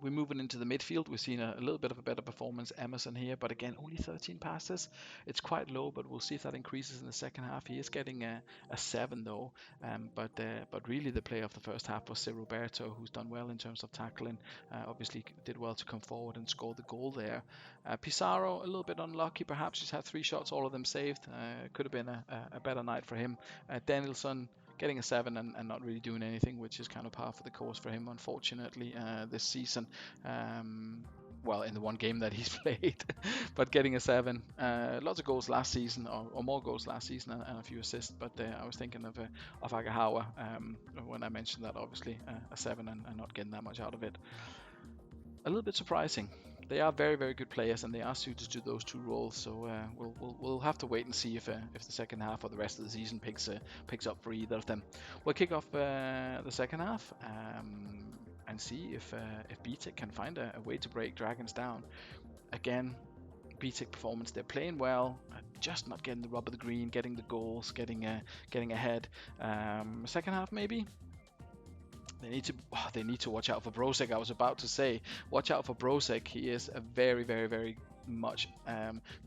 We're moving into the midfield. We've seen a little bit of a better performance, Emerson here, but again, only 13 passes. It's quite low, but we'll see if that increases in the second half. He is getting a 7 though, but really the player of the first half was Roberto, who's done well in terms of tackling. Obviously did well to come forward and score the goal there. Pizarro, a little bit unlucky perhaps. He's had 3 shots, all of them saved. Could have been a better night for him. Danielson, getting a 7 and not really doing anything, which is kind of par for the course for him, unfortunately, this season. Well, in the one game that he's played, but getting a 7. Lots of goals last season, or more goals last season, and a few assists. But I was thinking of Agahawa when I mentioned that, obviously, a 7 and not getting that much out of it. A little bit surprising. They are very, very good players, and they are suited to those 2 roles. So we'll have to wait and see if the second half or the rest of the season picks up for either of them. We'll kick off the second half and see if BTEC can find a way to break Dragons down. Again, BTEC performance. They're playing well, just not getting the rub of the green, getting the goals, getting ahead. Second half maybe. They need to watch out for Brožek. I was about to say, watch out for Brožek. He is a very, very, very much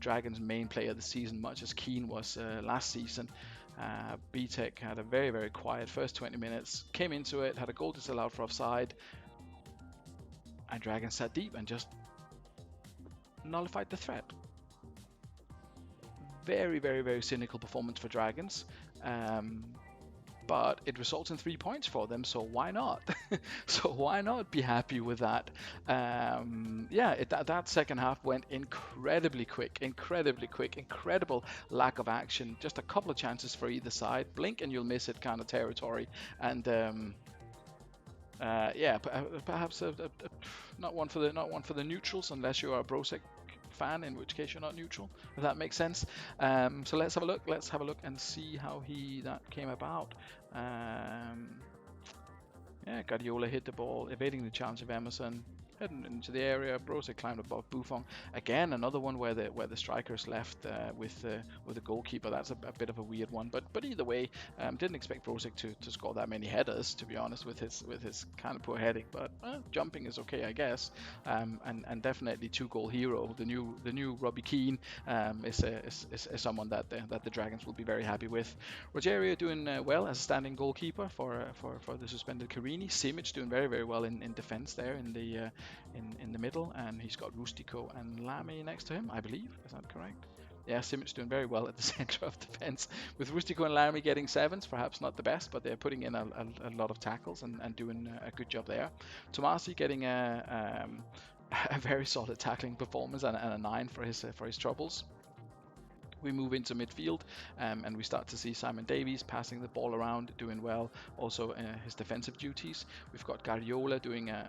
Dragons' main player this season, much as Keane was last season. BTEC had a very, very quiet first 20 minutes, came into it, had a goal disallowed for offside, and Dragons sat deep and just nullified the threat. Very, very, very cynical performance for Dragons. But it results in 3 points for them, so why not? So why not be happy with that? That second half went incredibly quick, incredible lack of action, just a couple of chances for either side, blink and you'll miss it kind of territory, and perhaps not one for the neutrals, unless you are a Brožek fan, in which case you're not neutral, if that makes sense. So let's have a look and see how that came about. Guardiola hit the ball, evading the challenge of Emerson, heading into the area. Brožek climbed above Buffon. Again, another one where the strikers left with the goalkeeper. That's a bit of a weird one, but either way, didn't expect Brožek to score that many headers, to be honest, with his kind of poor heading. But jumping is okay, I guess. And definitely 2-goal hero. The new Robbie Keane is someone that the Dragons will be very happy with. Rogerio doing well as a standing goalkeeper for the suspended Carini. Simic doing very, very well in defence there in the middle, and he's got Rustico and Lamy next to him, I believe. Is that correct? Yeah, Simic doing very well at the center of defense. With Rustico and Laramie getting 7s, perhaps not the best, but they're putting in a lot of tackles and doing a good job there. Tomasi getting a very solid tackling performance and a 9 for his troubles. We move into midfield, and we start to see Simon Davies passing the ball around, doing well. Also, his defensive duties. We've got Guardiola doing a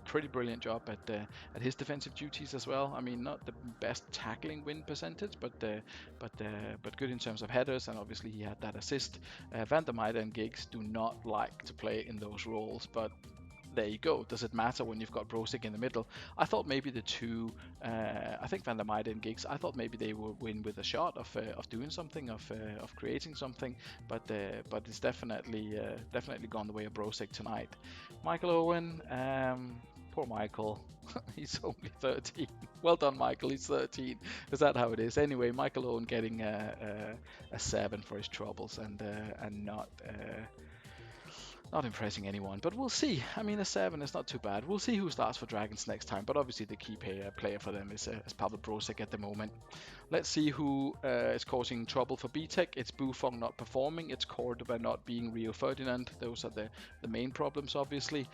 pretty brilliant job at his defensive duties as well. I mean, not the best tackling win percentage, but good in terms of headers, and obviously he had that assist. Van der Meijden and Giggs do not like to play in those roles, but there you go. Does it matter when you've got Brozik in the middle? I thought maybe the two, I think Van der Meijden and Giggs, I thought maybe they would win with a shot of doing something, of creating something, but it's definitely gone the way of Brozik tonight. Michael Owen, poor Michael, he's only 13. Well done, Michael. He's 13. Is that how it is? Anyway, Michael Owen getting a 7 for his troubles and not impressing anyone, but we'll see. I mean, a 7 is not too bad. We'll see who starts for Dragons next time, but obviously the key player for them is Pavel Brozik at the moment. Let's see who is causing trouble for BTEC. It's Buffon not performing. It's Cordoba not being Rio Ferdinand. Those are the main problems, obviously.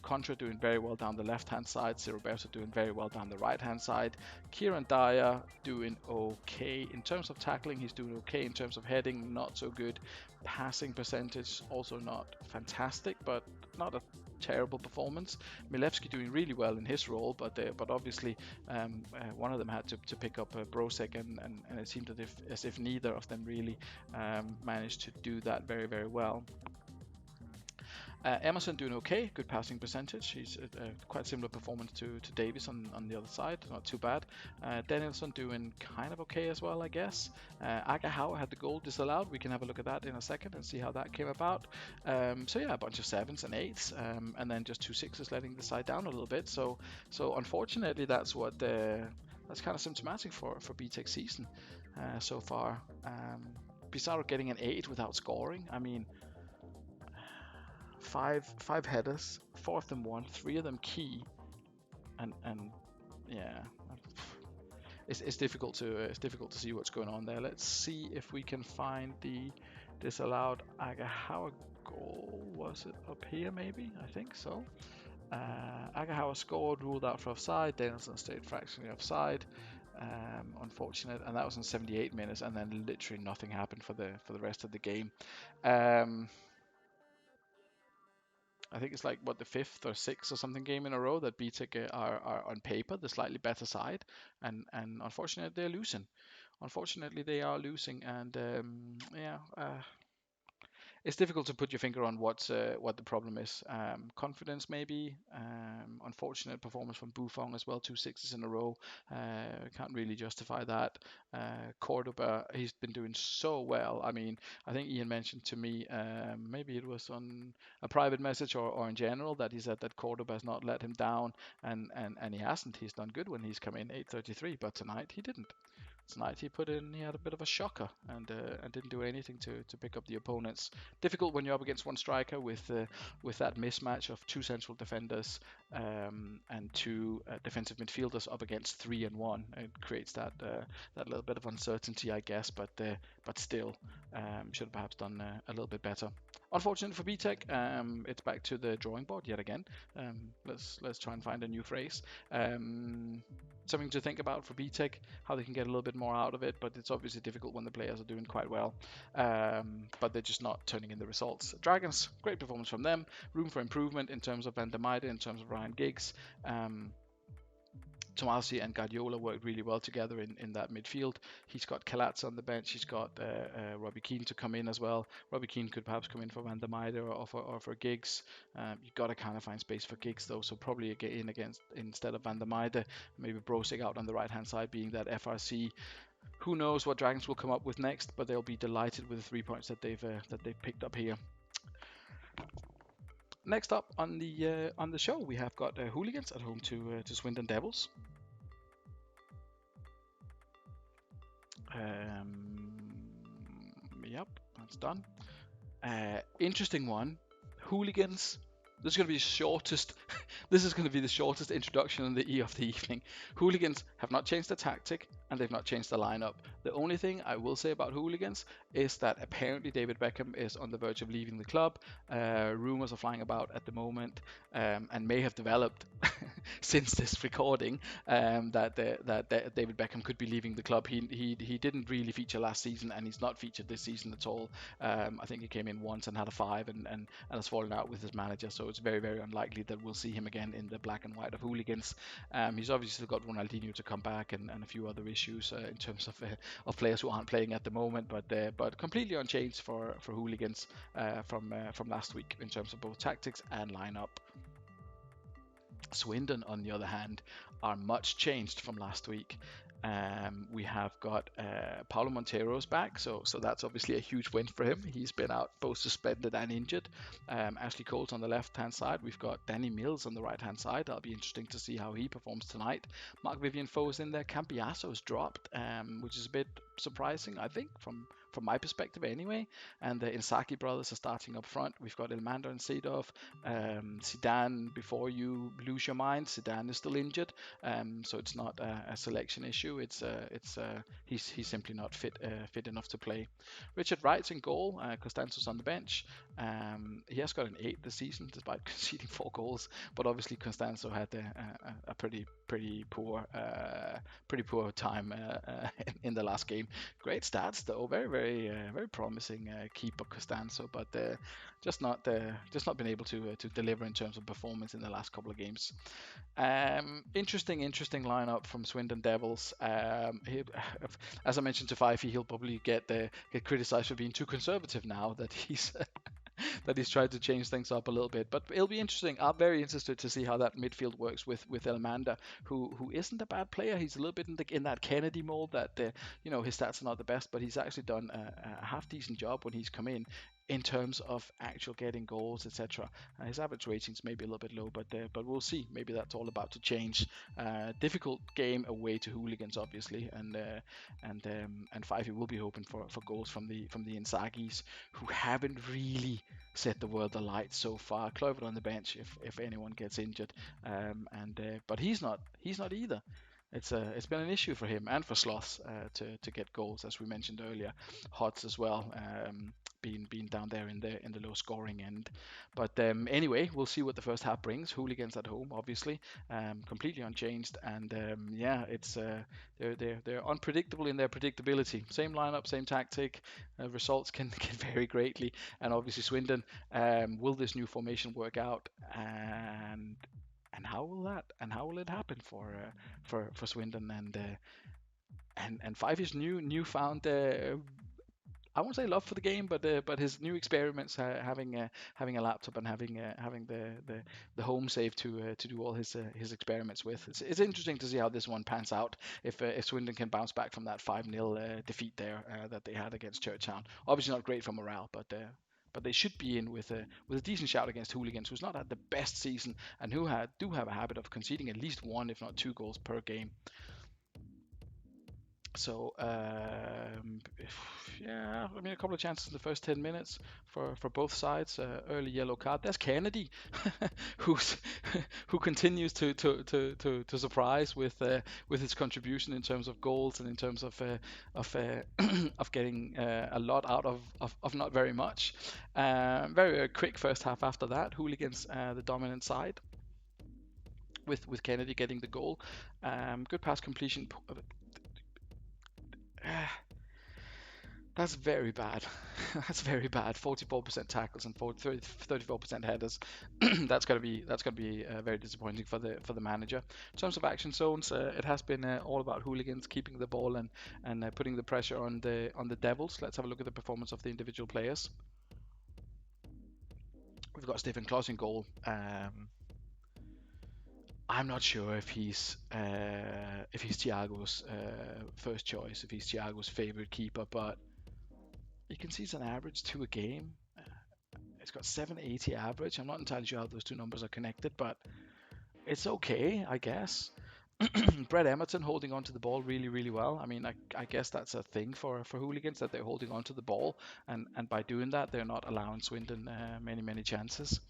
Contra doing very well down the left-hand side. Roberto doing very well down the right-hand side. Kieran Dyer doing okay. In terms of tackling, he's doing okay. In terms of heading, not so good. Passing percentage, also not fantastic, but not a terrible performance. Milevski doing really well in his role, but obviously one of them had to pick up Brozik, and it seemed as if neither of them really managed to do that very, very well. Emerson doing okay, good passing percentage. He's quite similar performance to Davis on the other side, not too bad. Danielson doing kind of okay as well, I guess. Agahau had the goal disallowed. We can have a look at that in a second and see how that came about. So yeah, a bunch of 7s and 8s, and then just 2 6s letting the side down a little bit. So unfortunately, that's kind of symptomatic for BTEC season so far. Pizarro getting an 8 without scoring. I mean, five headers, 4 of them won, 3 of them key, and yeah, it's difficult to see what's going on there. Let's see if we can find the disallowed Agahau goal. Was it up here? Maybe, I think so. Agahau scored, ruled out for offside. Danielson stayed fractionally offside. Unfortunate, and that was in 78 minutes, and then literally nothing happened for the rest of the game. I think it's like the 5th or 6th or something game in a row that BTEC are on paper the slightly better side, and unfortunately they're losing. Unfortunately they are losing, and it's difficult to put your finger on what the problem is. Confidence maybe. Unfortunate performance from Buffon as well, 2 6s in a row. Can't really justify that. Cordoba, he's been doing so well. I mean, I think Ian mentioned to me, maybe it was on a private message or in general, that he said that Cordoba has not let him down, and he hasn't. He's done good when he's come in 8:33, but tonight he didn't. Tonight he had a bit of a shocker and didn't do anything to pick up the opponents. Difficult when you're up against one striker with that mismatch of 2 central defenders and 2 defensive midfielders up against 3 and 1. It creates that little bit of uncertainty, I guess, but still should have perhaps done a little bit better. Unfortunate for BTEC, it's back to the drawing board yet again. Let's try and find a new phrase. Something to think about for BTEC, how they can get a little bit more out of it, but it's obviously difficult when the players are doing quite well, but they're just not turning in the results. Dragons, great performance from them. Room for improvement in terms of Van der Meijden, in terms of Ryan Giggs. Tomasi and Guardiola worked really well together in that midfield. He's got Kalatz on the bench. He's got Robbie Keane to come in as well. Robbie Keane could perhaps come in for Van der Meijden or for Giggs. You've got to kind of find space for Giggs though, so probably get in instead of Van der Meijden. Maybe Brozik out on the right hand side being that FRC. Who knows what Dragons will come up with next, but they'll be delighted with the 3 points that they've picked up here. Next up on the show, we have got Hooligans at home to Swindon Devils. Yep, that's done. Interesting one. Hooligans. This is going to be the shortest. This is going to be the shortest introduction of the evening. Hooligans have not changed their tactic. and they've not changed the lineup. The only thing I will say about Hooligans is that apparently David Beckham is on the verge of leaving the club. Rumors are flying about at the moment, and may have developed since this recording, that David Beckham could be leaving the club. He didn't really feature last season, and he's not featured this season at all. I think he came in once and had a 5, and has fallen out with his manager. So it's very, very unlikely that we'll see him again in the black and white of Hooligans. He's obviously got Ronaldinho to come back, and a few other issues in terms of players who aren't playing at the moment. But completely unchanged for Hooligans from last week in terms of both tactics and lineup. Swindon, on the other hand, are much changed from last week. We have got Paulo Montero's back, so that's obviously a huge win for him. He's been out both suspended and injured. Ashley Cole's on the left-hand side. We've got Danny Mills on the right-hand side. That'll be interesting to see how he performs tonight. Mark Vivian Foe's in there. Cambiaso's dropped, which is a bit surprising, I think, from my perspective anyway. And the Insaki brothers are starting up front. We've got Ilmander and Seedorf. Zidane, before you lose your mind, Zidane is still injured, so it's not a selection issue. He's simply not fit enough to play. Richard Wright's in goal. Costanzo's on the bench. He has got an 8 this season despite conceding 4 goals, but obviously Costanzo had a pretty poor time in the last game. Great stats though, very promising keeper Costanzo, but just not been able to deliver in terms of performance in the last couple of games. Interesting lineup from Swindon Devils. As I mentioned to Fifey, he'll probably get criticised for being too conservative now that he's that he's tried to change things up a little bit. But it'll be interesting. I'm very interested to see how that midfield works with Elmander, who isn't a bad player. He's a little bit in that Kennedy mold that his stats are not the best, but he's actually done a half decent job when he's come in terms of actual getting goals, etc. His average ratings may be a little bit low, but we'll see. Maybe that's all about to change. Difficult game away to Hooligans, obviously, and Fifey will be hoping for goals from the Insagis, who haven't really set the world alight so far. Clover on the bench if anyone gets injured, but he's not either. It's been an issue for him and for Sloths to get goals, as we mentioned earlier. Hots as well, being down there in the low scoring end. But anyway, we'll see what the first half brings. Hooligans at home, obviously, completely unchanged, and they're unpredictable in their predictability. Same lineup, same tactic. Results can vary greatly, and obviously Swindon. Will this new formation work out? And how will it happen for Swindon and Fifey's newfound I won't say love for the game, but his new experiments, having a laptop and having the home save to do all his experiments with. It's interesting to see how this one pans out. If Swindon can bounce back from that 5-0 defeat there that they had against Churchtown. Obviously not great for morale, but they should be in with a decent shout against Hooligans, who's not had the best season and who do have a habit of conceding at least 1, if not 2 goals per game. So yeah, I mean, a couple of chances in the first 10 minutes for both sides. Early yellow card. There's Kennedy, who continues to surprise with his contribution in terms of goals and in terms of of getting a lot out of not very much. Very quick first half after that. Hooligans the dominant side, with Kennedy getting the goal. Good pass completion. That's very bad. That's very bad. 44% tackles and 34% headers. That's gonna be very disappointing for the manager. In terms of action zones, it has been all about Hooligans keeping the ball and putting the pressure on the Devils. Let's have a look at the performance of the individual players. We've got Stephen Kloss in goal. I'm not sure if he's Thiago's first choice, if he's Thiago's favorite keeper, but you can see it's an average 2 a game. It's got 780 average. I'm not entirely sure how those two numbers are connected, but it's okay, I guess. Brett Emerton holding on to the ball really well. I mean, I guess that's a thing for Hooligans, that they're holding on to the ball, and by doing that, they're not allowing Swindon many chances.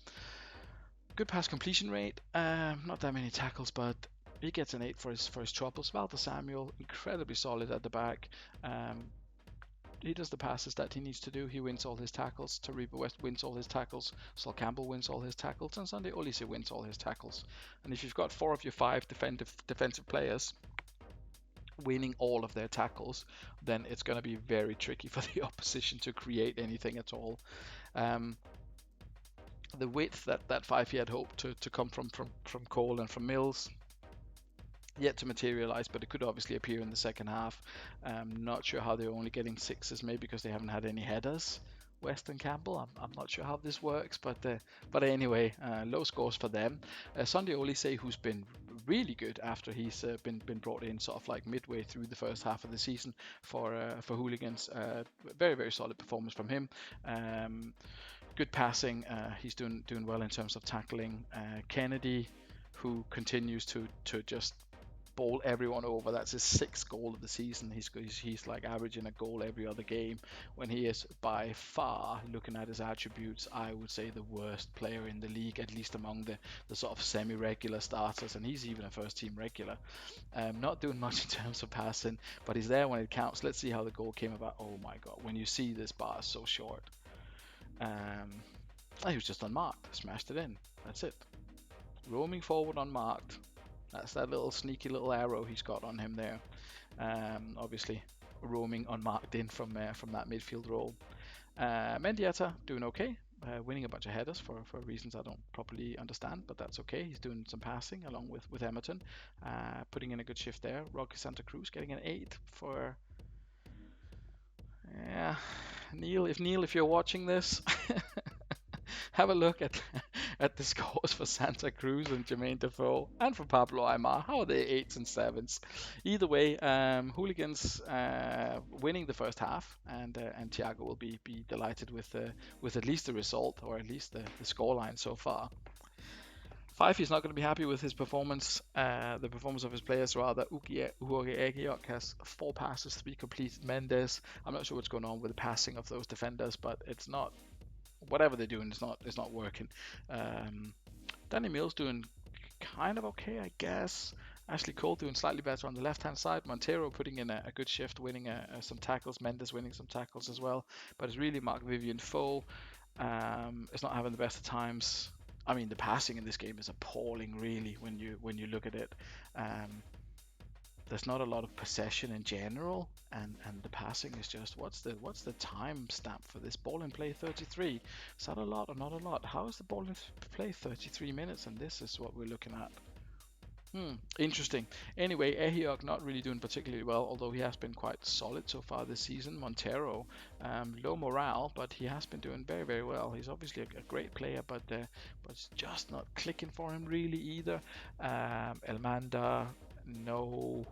Good pass completion rate. Not that many tackles, but He gets an 8 for his troubles. Walter Samuel, incredibly solid at the back. Um, he does the passes that he needs to do. He wins all his tackles. Tariba West wins all his tackles. Sol Campbell wins all his tackles. And Sunday Olise wins all his tackles. And if you've got 4 of your 5 defensive players winning all of their tackles, then it's going to be very tricky for the opposition to create anything at all. Um, the width that Fifey had hoped to come from Cole and from Mills yet to materialize, but it could obviously appear in the second half. Not sure how they're only getting 6s, maybe because they haven't had any headers. Weston Campbell, I'm not sure how this works, but anyway, low scores for them. Sunday Olise, who's been really good after he's been brought in sort of like midway through the first half of the season for Hooligans. Very very solid performance from him. Good passing. He's doing well in terms of tackling. Kennedy, who continues to just bowl everyone over. That's his 6th goal of the season. He's like averaging a goal every other game, when he is by far, looking at his attributes, I would say the worst player in the league, at least among the sort of semi-regular starters, and he's even a first team regular. Not doing much in terms of passing, but he's there when it counts. Let's see how the goal came about. Oh my god, when you see this bar so short. He was just unmarked, smashed it in. That's it. Roaming forward unmarked. That's that little sneaky little arrow he's got on him there. Obviously, roaming unmarked in from that midfield role. Mendieta doing okay, winning a bunch of headers for reasons I don't properly understand, but that's okay. He's doing some passing along with Emerton, putting in a good shift there. Rocky Santa Cruz getting an 8 for. Yeah, Neil, if you're watching this, have a look at the scores for Santa Cruz and Jermaine Defoe, and for Pablo Aymar. How are they 8s and 7s? Either way, Hooligans winning the first half, and Thiago will be delighted with at least the result, or at least the scoreline so far. Fife is not going to be happy with his performance, the performance of his players rather. Uge has 4 passes, 3 completed. Mendes, I'm not sure what's going on with the passing of those defenders, but it's not, whatever they're doing, it's not working. Danny Mills doing kind of okay, I guess. Ashley Cole doing slightly better on the left-hand side. Montero putting in a good shift, winning some tackles. Mendes winning some tackles as well. But it's really Mark Vivian Foe. It's not having the best of times. I mean, the passing in this game is appalling, really, when you look at it. There's not a lot of possession in general, and the passing is just, what's the time stamp for this? Ball in play 33. Is that a lot or not a lot? How is the ball in play 33 minutes, and this is what we're looking at? Interesting. Anyway, Ehiok not really doing particularly well, although he has been quite solid so far this season. Montero, low morale, but he has been doing very, very well. He's obviously a great player, but it's just not clicking for him really either. Elmanda, no.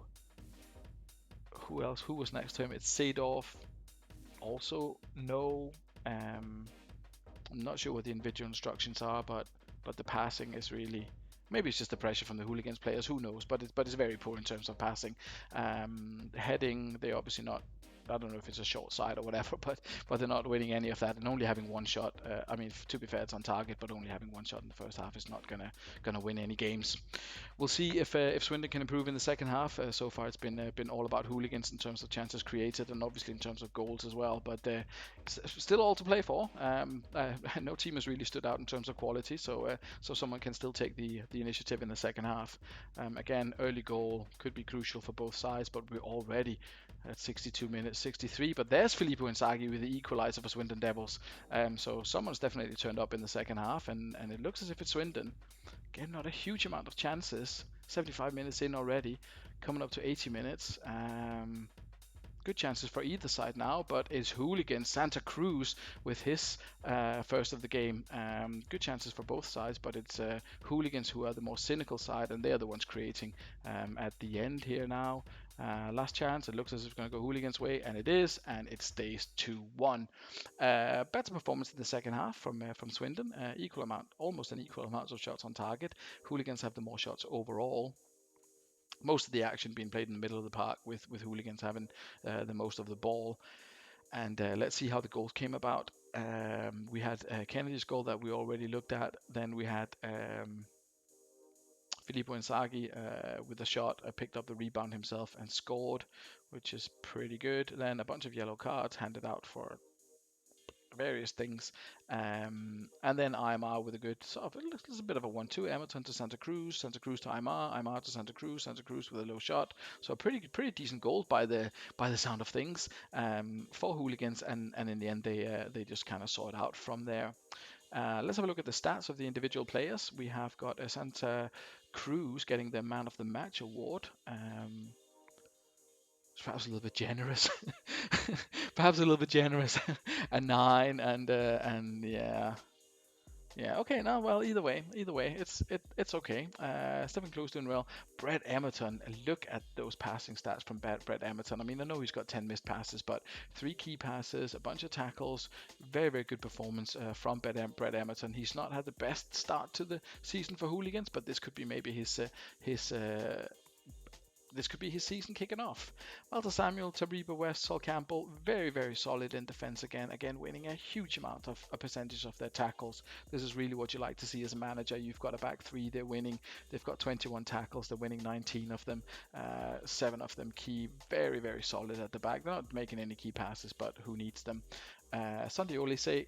Who else? Who was next to him? It's Sadov. Also, no. I'm not sure what the individual instructions are, but the passing is really, maybe it's just the pressure from the Hooligans players. Who knows? But it's very poor in terms of passing. Heading, they obviously not. I don't know if it's a short side or whatever, but they're not winning any of that, and only having one shot. I mean, to be fair, it's on target, but only having one shot in the first half is not gonna win any games. We'll see if Swindon can improve in the second half. So far, it's been all about Hooligans in terms of chances created, and obviously in terms of goals as well. But still all to play for. No team has really stood out in terms of quality, so someone can still take the initiative in the second half. Again, early goal could be crucial for both sides, but we're already at 62 minutes, 63. But there's Filippo Inzaghi with the equaliser for Swindon Devils. So someone's definitely turned up in the second half, and it looks as if it's Swindon. Again, not a huge amount of chances. 75 minutes in already, coming up to 80 minutes. Good chances for either side now, but it's Hooligan Santa Cruz with his first of the game. Good chances for both sides, but it's Hooligans who are the more cynical side, and they're the ones creating at the end here now. Last chance, it looks as if it's going to go Hooligans' way, and it is, and it stays 2-1. Better performance in the second half from Swindon. Almost an equal amount of shots on target. Hooligans have the more shots overall. Most of the action being played in the middle of the park, with Hooligans having the most of the ball. And let's see how the goals came about. We had Kennedy's goal that we already looked at. Then we had Filippo Inzaghi with a shot picked up the rebound himself and scored, which is pretty good. Then a bunch of yellow cards handed out for various things. And then Aymar with a good sort of a little bit of a 1-2. Emerton to Santa Cruz to Aymar, Aymar to Santa Cruz with a low shot. So a pretty decent goal by the sound of things for Hooligans, and in the end they just kind of saw it out from there. Let's have a look at the stats of the individual players. We have got Santa Cruz getting the Man of the Match award. Perhaps a little bit generous. Perhaps a little bit generous. A 9 and yeah. Yeah, okay, no, well, either way, it's okay. Stephen Close doing well. Brett Emerton, look at those passing stats from Brett Emerton. I mean, I know he's got 10 missed passes, but 3 key passes, a bunch of tackles, very good performance from Brett Emerton. He's not had the best start to the season for Hooligans, but this could be maybe his this could be his season kicking off. Walter Samuel, Tariba West, Sol Campbell, very solid in defense again winning a huge amount of a percentage of their tackles. This is really what you like to see as a manager. You've got a back three, they're winning. They've got 21 tackles, they're winning 19 of them, 7 of them key. Very solid at the back. They're not making any key passes, but who needs them? Sunday Olise,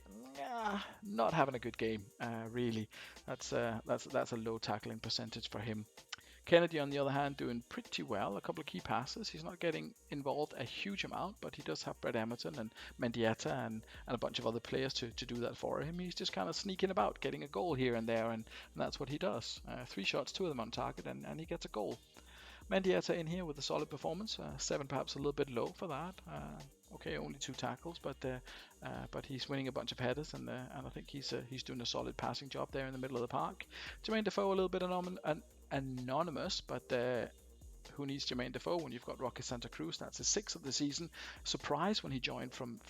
not having a good game, really. That's a low tackling percentage for him. Kennedy, on the other hand, doing pretty well. A couple of key passes. He's not getting involved a huge amount, but he does have Brett Emerton and Mendieta and a bunch of other players to do that for him. He's just kind of sneaking about, getting a goal here and there, and that's what he does. 3 shots, 2 of them on target, and he gets a goal. Mendieta in here with a solid performance. 7 perhaps a little bit low for that. Okay, only 2 tackles, but he's winning a bunch of headers, and I think he's doing a solid passing job there in the middle of the park. Jermaine Defoe a little bit anonymous, but who needs Jermaine Defoe when you've got Rocky Santa Cruz? That's his 6th of the season. Surprised when he joined from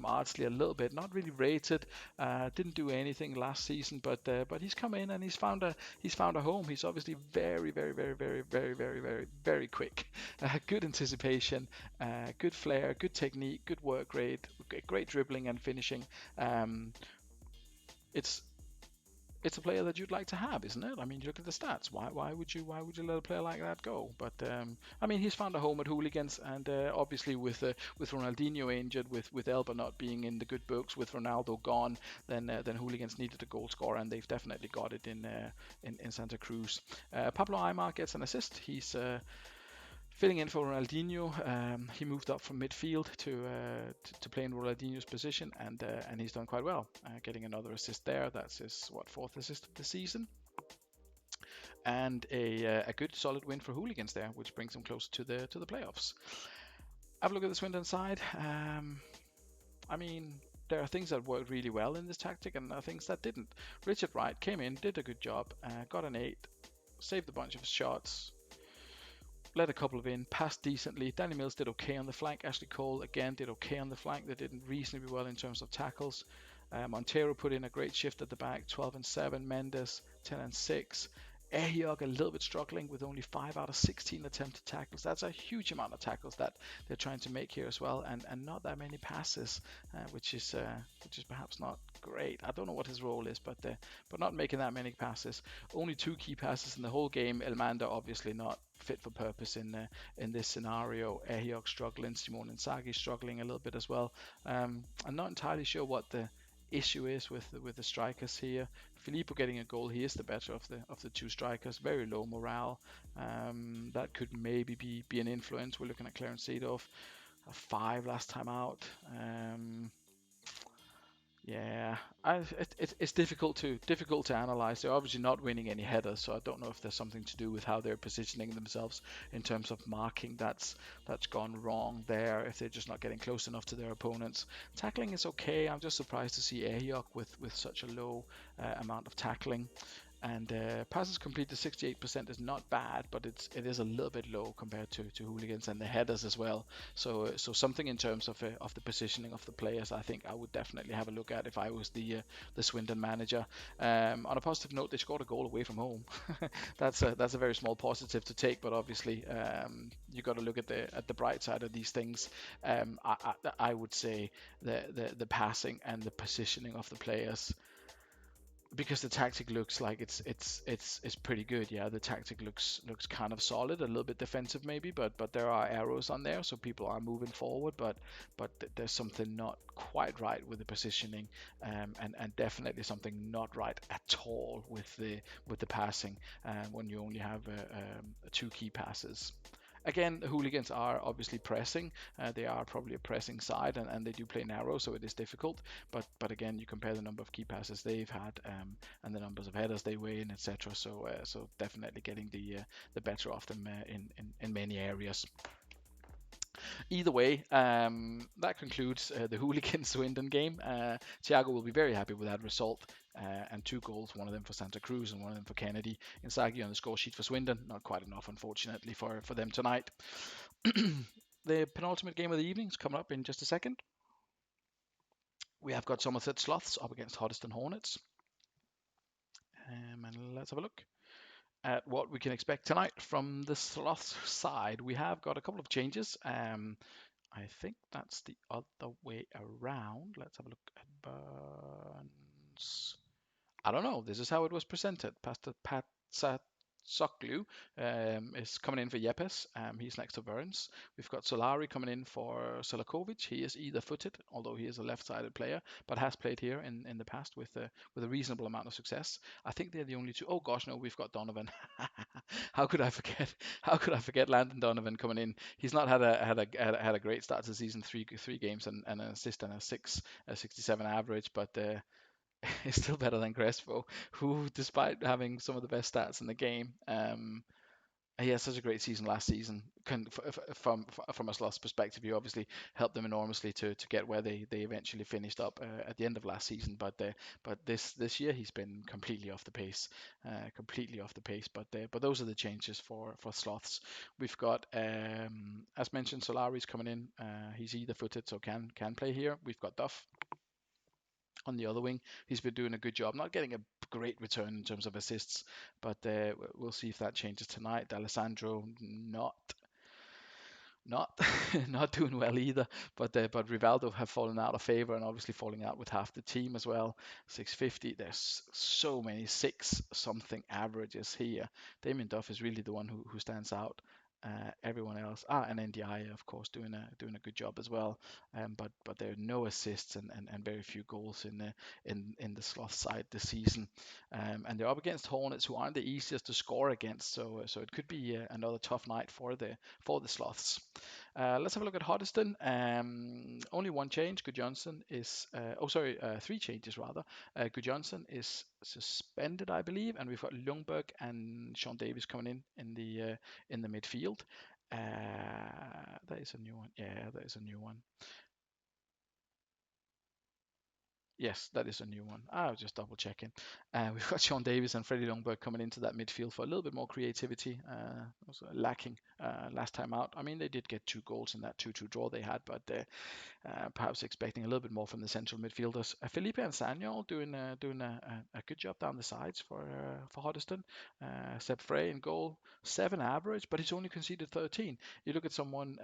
Ardsley a little bit. Not really rated. Didn't do anything last season, but he's come in and he's found a home. He's obviously very quick. Good anticipation, good flair, good technique, good work rate, great dribbling and finishing. It's a player that you'd like to have, isn't it? I mean, you look at the stats. Why would you let a player like that go? But I mean, he's found a home at Hooligans, and obviously with Ronaldinho injured, with Elba not being in the good books, with Ronaldo gone, then Hooligans needed a goal scorer, and they've definitely got it in Santa Cruz. Pablo Aymar gets an assist. He's filling in for Ronaldinho. He moved up from midfield to play in Ronaldinho's position, and he's done quite well, getting another assist there. That's his 4th assist of the season, and a good solid win for Hooligans there, which brings them closer to the playoffs. Have a look at the Swindon side. I mean, there are things that worked really well in this tactic, and there are things that didn't. Richard Wright came in, did a good job, got an 8, saved a bunch of shots, let a couple of in, passed decently. Danny Mills did okay on the flank. Ashley Cole again did okay on the flank. They did reasonably well in terms of tackles. Montero put in a great shift at the back, 12 and 7. Mendes 10 and 6. Ehiog a little bit struggling with only 5 out of 16 attempted tackles. That's a huge amount of tackles that they're trying to make here as well, and not that many passes, which is perhaps not great. I don't know what his role is, but not making that many passes. Only 2 key passes in the whole game. Elmander obviously not fit for purpose in this scenario. Ehiog struggling, Simone Inzaghi struggling a little bit as well. I'm not entirely sure what the issue is with the strikers here. Filippo getting a goal, he is the better of the 2 strikers. Very low morale. That could maybe be an influence. We're looking at Clarence Seedorf, a 5 last time out. Yeah, it's difficult to analyze. They're obviously not winning any headers, so I don't know if there's something to do with how they're positioning themselves in terms of marking that's gone wrong there, if they're just not getting close enough to their opponents. Tackling is okay. I'm just surprised to see Ehiok with such a low amount of tackling. And passes completed 68% is not bad, but it is a little bit low compared to Hooligans, and the headers as well. So something in terms of the positioning of the players, I think I would definitely have a look at if I was the Swindon manager. On a positive note, they scored a goal away from home. That's a very small positive to take, but obviously you got to look at the bright side of these things. I would say the passing and the positioning of the players because the tactic looks like it's pretty good. Yeah, the tactic looks kind of solid, a little bit defensive maybe, but there are arrows on there, so people are moving forward. But there's something not quite right with the positioning, and definitely something not right at all with the passing when you only have two key passes. Again, the hooligans are obviously pressing. They are probably a pressing side, and they do play narrow, so it is difficult. But again, you compare the number of key passes they've had and the numbers of headers they win, etc. So definitely getting the better of them in many areas. Either way, that concludes the Hooligans Swindon game. Thiago will be very happy with that result. And two goals, one of them for Santa Cruz and one of them for Kennedy. Inzaghi on the score sheet for Swindon. Not quite enough, unfortunately, for them tonight. The penultimate game of the evening is coming up in just a second. We have got Somerset Sloths up against Hoddesdon Hornets. And let's have a look at what we can expect tonight from the Sloths side. We have got a couple of changes. I think that's the other way around. Let's have a look at Burns. I don't know. This is how it was presented. Pastor Pat Soklu is coming in for Yepes. He's next to Burns. We've got Solari coming in for Selakovic. He is either footed, although he is a left-sided player, but has played here in the past with a reasonable amount of success. I think they're the only two. Oh gosh, no, we've got Donovan. How could I forget? How could I forget Landon Donovan coming in? He's not had a great start to the season. Three games and an assist and a 67 average, but is still better than Crespo, who, despite having some of the best stats in the game, he had such a great season last season. From a Sloths perspective, he obviously helped them enormously to get where they eventually finished up at the end of last season. But this year he's been completely off the pace, completely off the pace. But those are the changes for Sloths. We've got, as mentioned, Solari's coming in. He's either footed, so can play here. We've got Duff on the other wing. He's been doing a good job, not getting a great return in terms of assists, but we'll see if that changes tonight. D'Alessandro not not doing well either, but Rivaldo have fallen out of favor and obviously falling out with half the team as well. 650. There's so many six something averages here. Damien Duff is really the one who stands out. Everyone else, and NDI of course doing a good job as well, but there are no assists and very few goals in the Sloth side this season, and they're up against Hornets who aren't the easiest to score against, so it could be another tough night for the Sloths. Let's have a look at Hoddesdon. Only one change. Gudjonsson is, three changes rather. Gudjonsson is suspended, I believe, and we've got Ljungberg and Sean Davis coming in the midfield. That is a new one. Yeah, that is a new one. Yes, that is a new one. I was just double checking. We've got Sean Davis and Freddie Ljungberg coming into that midfield for a little bit more creativity. Was lacking last time out. I mean, they did get two goals in that 2-2 draw they had, but perhaps expecting a little bit more from the central midfielders. Felipe and Samuel doing a good job down the sides for Hoddesdon. Seb Frey in goal, 7 average, but he's only conceded 13. You look at someone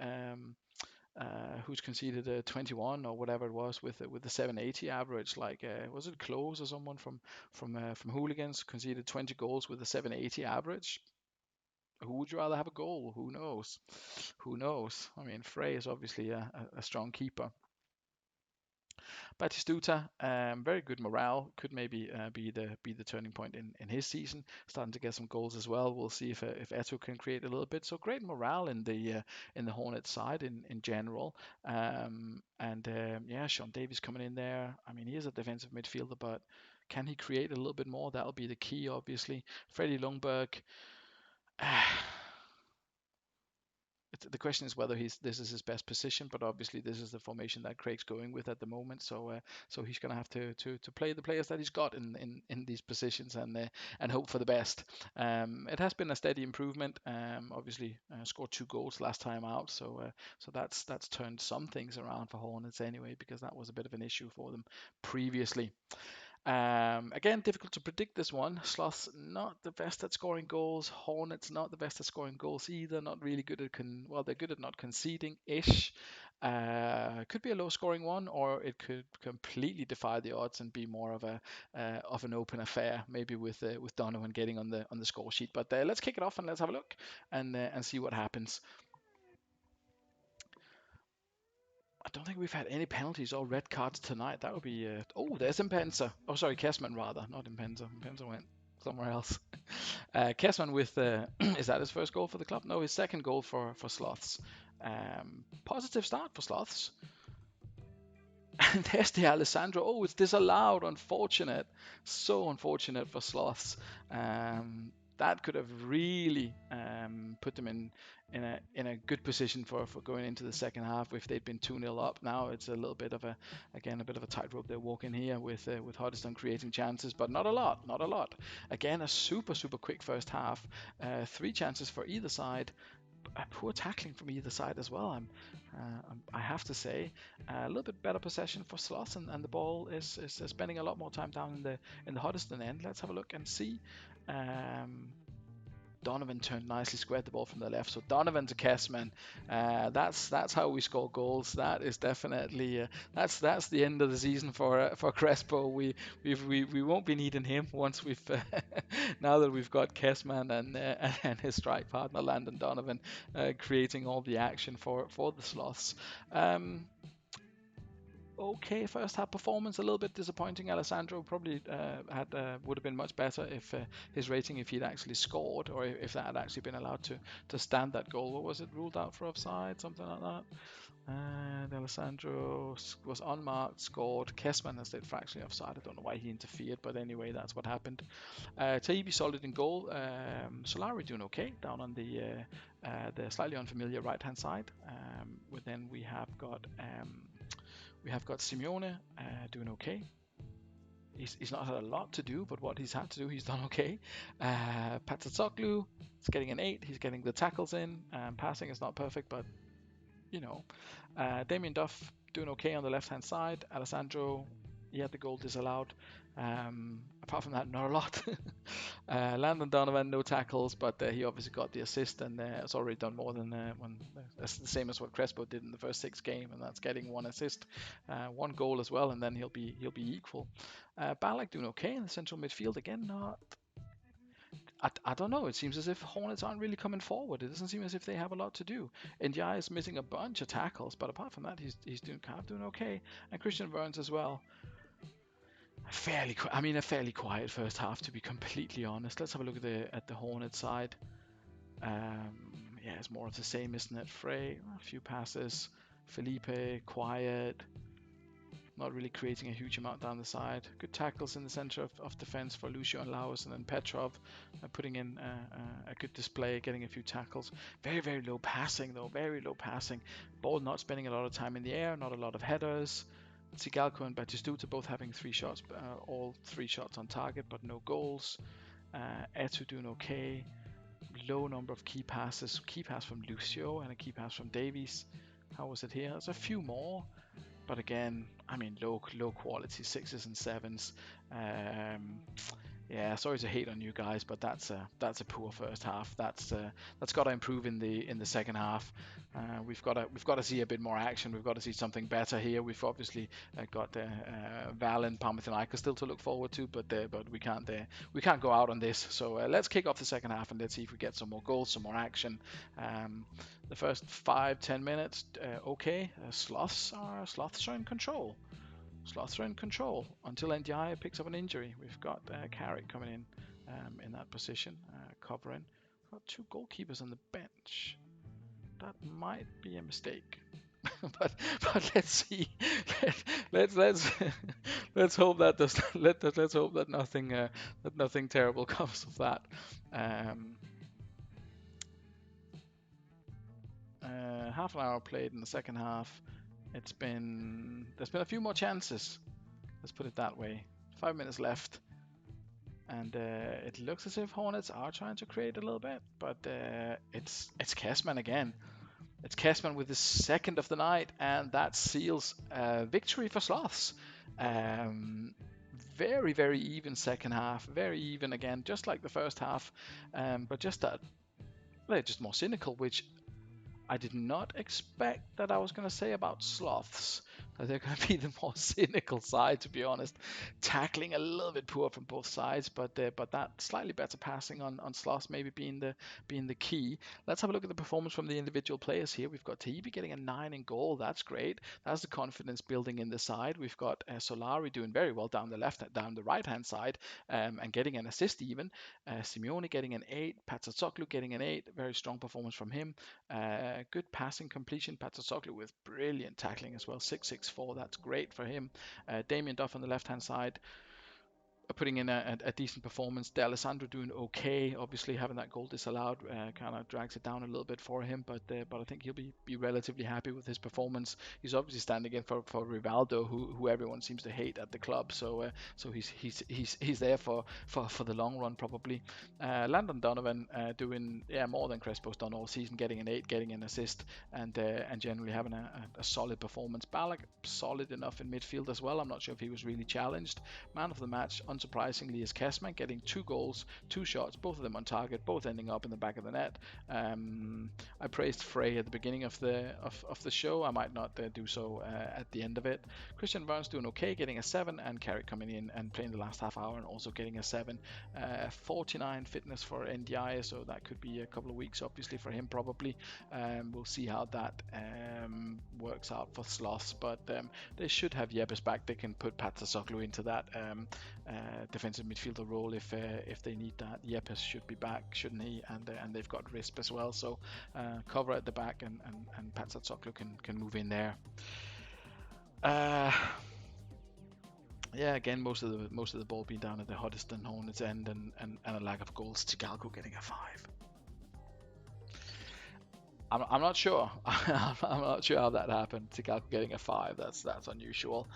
who's conceded a 21 or whatever it was with the 780 average. Like was it Close or someone from Hooligans conceded 20 goals with a 780 average? Who would you rather have a goal? Who knows? Who knows? I mean, Frey is obviously a strong keeper. Batistuta, very good morale. Could maybe be the turning point in his season. Starting to get some goals as well. We'll see if Eto can create a little bit. So great morale in the Hornets side in general. Yeah, Sean Davies coming in there. I mean, he is a defensive midfielder, but can he create a little bit more? That'll be the key, obviously. Freddie Lundberg. The question is whether this is his best position, but obviously this is the formation that Craig's going with at the moment. So he's going to have to play the players that he's got in these positions and hope for the best. It has been a steady improvement. Obviously scored 2 goals last time out, so that's turned some things around for Hornets anyway, because that was a bit of an issue for them previously. Again, difficult to predict this one. Sloths not the best at scoring goals. Hornets not the best at scoring goals either. Not really good at they're good at not conceding ish. Could be a low-scoring one, or it could completely defy the odds and be more of a of an open affair, maybe with Donovan getting on the score sheet. But let's kick it off and let's have a look and see what happens. I don't think we've had any penalties or red cards tonight. That would be. Oh, there's Impensa. Oh, sorry, Kessman rather, not Impensa. Impensa went somewhere else. Kessman with is that his first goal for the club? No, his second goal for Sloths. Positive start for Sloths. And there's the Alessandro. Oh, it's disallowed. Unfortunate. So unfortunate for Sloths. That could have really put them in a good position for going into the second half if they'd been 2-0 up. Now it's a little bit of a tightrope they're walking here with Huddeston creating chances, but not a lot. Again, a super quick first half. 3 chances for either side. Poor tackling from either side as well. I have to say, a little bit better possession for Sloths, and the ball is spending a lot more time down in the Huddeston end. Let's have a look and see. Donovan turned nicely, squared the ball from the left. So Donovan to Kessman. That's how we score goals. That is definitely that's the end of the season for Crespo. We won't be needing him once we've now that we've got Kessman and his strike partner Landon Donovan creating all the action for the Sloths. Okay first half performance, a little bit disappointing. Alessandro probably would have been much better if his rating if he'd actually scored, or if that had actually been allowed to stand that goal. What was it, ruled out for offside, something like that? And Alessandro was unmarked, scored. Kessman has stayed fractionally offside. I don't know why he interfered, but anyway, that's what happened. Taibi solid in goal. Solari doing okay down on the slightly unfamiliar right hand side. Then we have got Simeone doing okay. He's not had a lot to do, but what he's had to do, he's done okay. Patsoglu is getting an 8. He's getting the tackles in. Passing is not perfect, but you know. Damien Duff doing okay on the left-hand side. Alessandro, he had the goal disallowed. Apart from that, not a lot. Landon Donovan, no tackles, but he obviously got the assist and has already done more than that's the same as what Crespo did in the first 6 games, and that's getting 1 assist, 1 goal as well, and then he'll be equal. Balak doing okay in the central midfield again. Not. I don't know. It seems as if Hornets aren't really coming forward. It doesn't seem as if they have a lot to do. Ndiaye is missing a bunch of tackles, but apart from that, he's doing okay. And Christian Burns as well. A fairly quiet first half, to be completely honest. Let's have a look at the Hornets side. Yeah, it's more of the same, isn't it? Frey, a few passes. Felipe, quiet. Not really creating a huge amount down the side. Good tackles in the center of defense for Lucio and Laos, and then Petrov putting in a good display, getting a few tackles. Very low passing though, very low passing. Ball not spending a lot of time in the air, not a lot of headers. Tsigalco and Batistuta both having 3 shots, all 3 shots on target, but no goals. Etu doing okay. Low number of key passes. Key pass from Lucio and a key pass from Davies. How was it here? There's a few more, but again, I mean, low quality 6s and 7s. Yeah, sorry to hate on you guys, but that's a poor first half. That's got to improve in the second half. We've got to see a bit more action. We've got to see something better here. We've obviously got Val and Panathinaikos still to look forward to, but we can't go out on this. So let's kick off the second half and let's see if we get some more goals, some more action. The first 5-10 minutes, okay. Sloths are in control. Sloths are in control until Ndiaye picks up an injury. We've got Carrick coming in that position, covering. We've got 2 goalkeepers on the bench. That might be a mistake, but let's see. Let's let's hope that does. Let's hope that nothing terrible comes of that. Half an hour played in the second half. There's been a few more chances. Let's put it that way. 5 minutes left, and it looks as if Hornets are trying to create a little bit, but it's Kessman again. It's Kessman with the second of the night, and that seals victory for Sloths. Very even second half, very even again, just like the first half, but just more cynical, which I did not expect that I was going to say about Sloths. That they're going to be the more cynical side, to be honest. Tackling a little bit poor from both sides, but that slightly better passing on Sloths maybe being the key. Let's have a look at the performance from the individual players here. We've got Tahibi getting a 9 in goal. That's great. That's the confidence building in the side. We've got Solari doing very well down the right hand side, and getting an assist even. Simeone getting an 8. Patsasoglu getting an 8. Very strong performance from him. Good passing completion. Patsasoglu with brilliant tackling as well. 664. That's great for him. Damien Duff on the left hand side, putting in a decent performance. De Alessandro doing okay. Obviously, having that goal disallowed kind of drags it down a little bit for him, but I think he'll be relatively happy with his performance. He's obviously standing in for Rivaldo, who everyone seems to hate at the club. So he's there for the long run probably. Landon Donovan doing more than Crespo's done all season, getting an 8, getting an assist, and generally having a solid performance. Ballack solid enough in midfield as well. I'm not sure if he was really challenged. Man of the match, unsurprisingly, is Kessman, getting 2 goals, 2 shots, both of them on target, both ending up in the back of the net. I praised Frey at the beginning of the show. I might not do so at the end of it. Christian Burns doing okay, getting a 7, and Carrick coming in and playing the last half hour and also getting a 7. 49 fitness for NDI, so that could be a couple of weeks, obviously, for him probably. We'll see how that works out for Sloths, but they should have Yepes back. They can put Patsasoglu into that defensive midfielder role if they need that. Yepes should be back, shouldn't he? And they've got Risp as well, so cover at the back, and Patsasoglu can move in there. Again, most of the ball being down at the Hoddesdon Hornets end, and a lack of goals. Tigalco getting a 5. I'm not sure. I'm not sure how that happened. Tigalco getting a 5. That's unusual.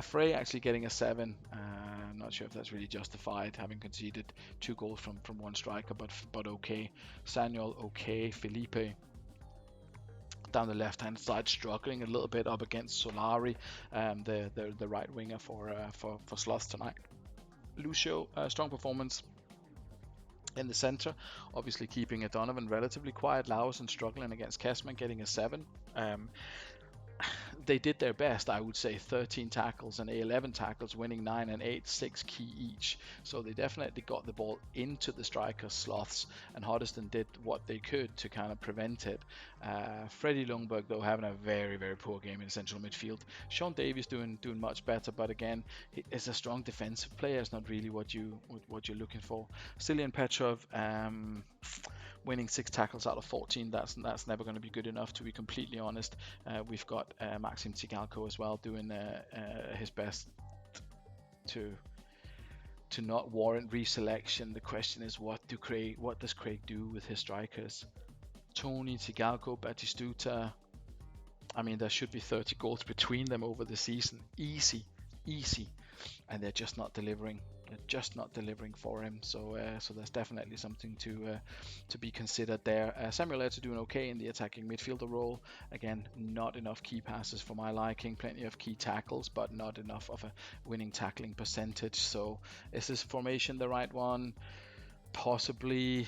Frey actually getting a 7. I'm not sure if that's really justified, having conceded 2 goals from one striker, but okay. Samuel okay. Felipe down the left hand side, struggling a little bit up against Solari, the right winger for Sloths tonight. Lucio, strong performance in the centre, obviously keeping it Donovan relatively quiet. Lawson struggling against Kessman, getting a 7. They did their best, I would say. 13 tackles and 11 tackles, winning 9 and 8, 6 key each. So they definitely got the ball into the strikers, Sloths, and Hoddesdon did what they could to kind of prevent it. Freddie Lundberg, though, having a very, very poor game in central midfield. Sean Davies doing much better, but again, he is a strong defensive player. It's not really what you're looking for. Stilian Petrov, winning 6 tackles out of 14. That's never going to be good enough, to be completely honest. We've got Maxim Tigalco as well doing his best to not warrant reselection. The question is, what does Craig do with his strikers? Tony, Tigalco, Batistuta. I mean, there should be 30 goals between them over the season, easy, and they're just not delivering. They're just not delivering for him. So there's definitely something to be considered there. Samuel Eto'o doing okay in the attacking midfielder role. Again, not enough key passes for my liking. Plenty of key tackles, but not enough of a winning tackling percentage. So is this formation the right one? Possibly.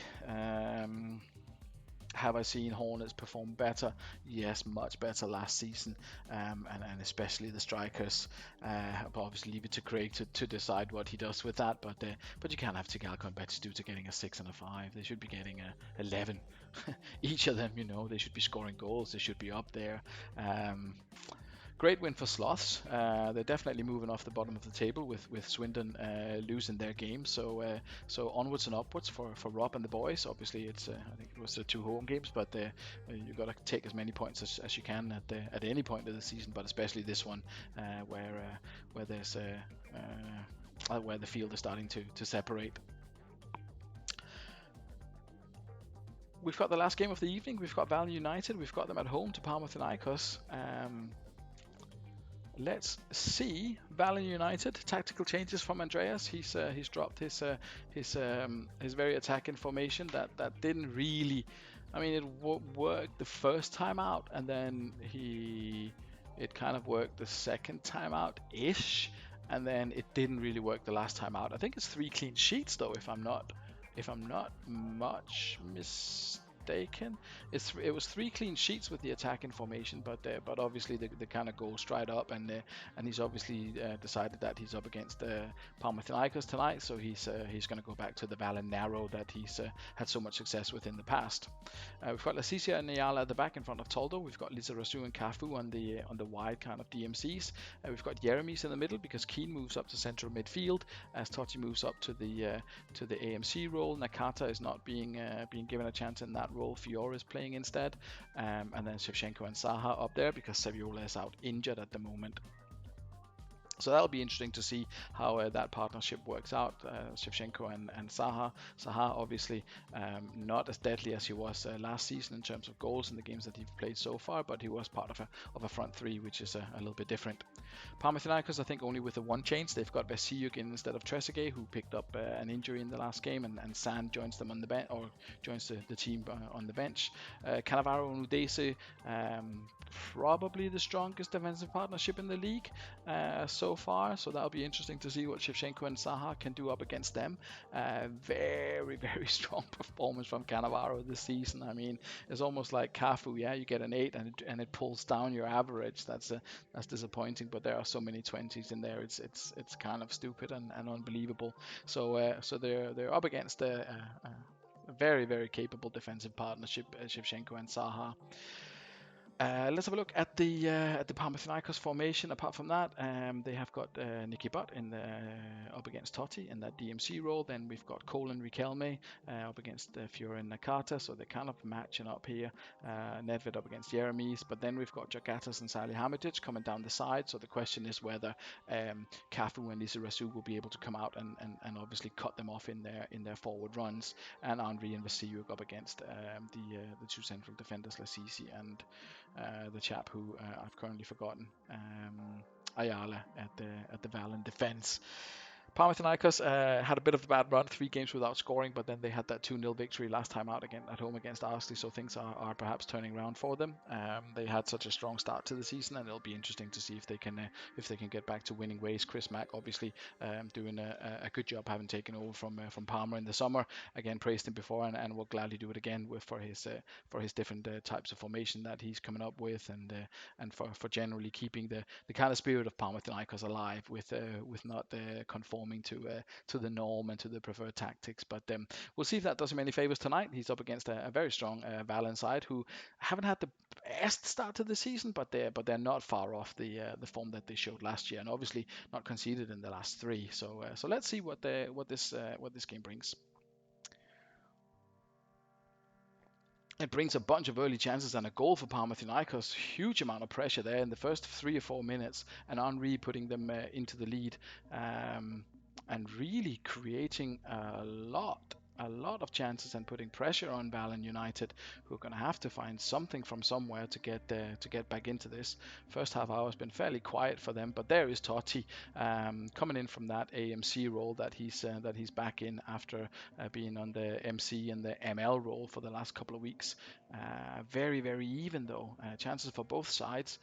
Have I seen Hornets perform better? Yes, much better last season, and especially the strikers. But obviously leave it to Craig to decide what he does with that. But you can't have Tigalco and Batistuta getting a 6 and a 5. They should be getting a 11. Each of them, they should be scoring goals. They should be up there. Great win for Sloths. They're definitely moving off the bottom of the table with Swindon losing their game. So onwards and upwards for Rob and the boys. Obviously, I think it was the 2 home games, but you've got to take as many points as you can at any point of the season, but especially this one where there's where the field is starting to separate. We've got the last game of the evening. We've got Val United. We've got them at home to Panathinaikos. Let's see. Valen United, tactical changes from Andreas. He's dropped his very attacking formation that didn't really. I mean, it worked the first time out, and then it kind of worked the second time out ish, and then it didn't really work the last time out. I think it's 3 clean sheets though, if I'm not much mistaken. mistaken. It was 3 clean sheets with the attacking formation, but obviously the kind of goes straight up, and he's obviously decided that he's up against Panathinaikos tonight, so he's going to go back to the Valen narrow that he's had so much success with in the past. We've got Lasicia and Ayala at the back in front of Toldo. We've got Lizarazu and Cafu on the wide kind of DMCs. We've got Jeremies in the middle because Keane moves up to central midfield as Totti moves up to the AMC role. Nakata is not being given a chance in that role. Fiore is playing instead, and then Shevchenko and Saha up there because Saviola is out injured at the moment. So that'll be interesting to see how that partnership works out. Shevchenko and Saha. Saha obviously not as deadly as he was last season in terms of goals in the games that he's played so far, but he was part of a front three, which is a little bit different. Panathinaikos, I think only with the one change. They've got Vesiyuk in instead of Trezeguet, who picked up an injury in the last game, and Sand joins them on the bench, or joins the team on the bench. Cannavaro and Udese, probably the strongest defensive partnership in the league so far, so that'll be interesting to see what Shevchenko and Saha can do up against them. Very, very strong performance from Cannavaro this season. I mean, it's almost like Cafu, yeah, you get an 8 and it pulls down your average. That's disappointing, but there are so many 20s in there. It's kind of stupid and unbelievable. So they're up against a very, very capable defensive partnership, Shevchenko and Saha. Let's have a look at the Panathinaikos formation. Apart from that, they have got Nicky Butt up against Totti in that DMC role. Then we've got Cole and Riquelme up against Fiore and Nakata, so they're kind of matching up here. Nedved up against Jeremies, but then we've got Jagatas and Salihamidzic coming down the side. So the question is whether Cafu and Lizarazu will be able to come out and obviously cut them off in their forward runs. And Henry and Vasiliuk up against the two central defenders, Lasisi and the chap who I've currently forgotten, Ayala at the Valen defense. Panathinaikos had a bit of a bad run, 3 games without scoring, but then they had that 2-0 victory last time out again at home against Ardsley, so things are perhaps turning around for them. They had such a strong start to the season, and it'll be interesting to see if they can get back to winning ways. Chris Mack obviously doing a good job having taken over from Palmer in the summer. Again, praised him before, and will gladly do it again for his different types of formation that he's coming up with, and for generally keeping the kind of spirit of Panathinaikos alive with not conforming to the norm and to the preferred tactics. But we'll see if that does him any favors tonight. He's up against a very strong Valen side who haven't had the best start to the season, but they're not far off the form that they showed last year, and obviously not conceded in the last 3. So let's see what this game brings. It brings a bunch of early chances and a goal for Panathinaikos. Huge amount of pressure there in the first 3 or 4 minutes, and Henry putting them into the lead, and really creating a lot of chances and putting pressure on Valen United, who are going to have to find something from somewhere to get back into this. First half hour has been fairly quiet for them, but there is Totti coming in from that AMC role that he's back in after being on the MC and the ML role for the last couple of weeks. Very, very even though. Chances for both sides.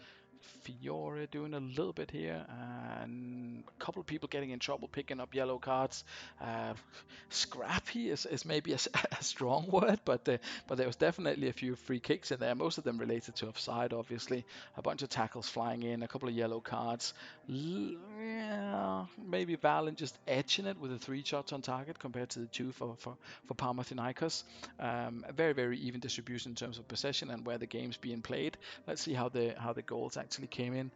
Fiore doing a little bit here, and a couple of people getting in trouble, picking up yellow cards. Scrappy is maybe a strong word, but there was definitely a few free kicks in there, most of them related to offside, obviously. A bunch of tackles flying in, a couple of yellow cards. Yeah, maybe Valen just edging it with the 3 shots on target compared to the 2 for Panathinaikos. A very, very even distribution in terms of possession and where the game's being played. Let's see how the goals actually came in.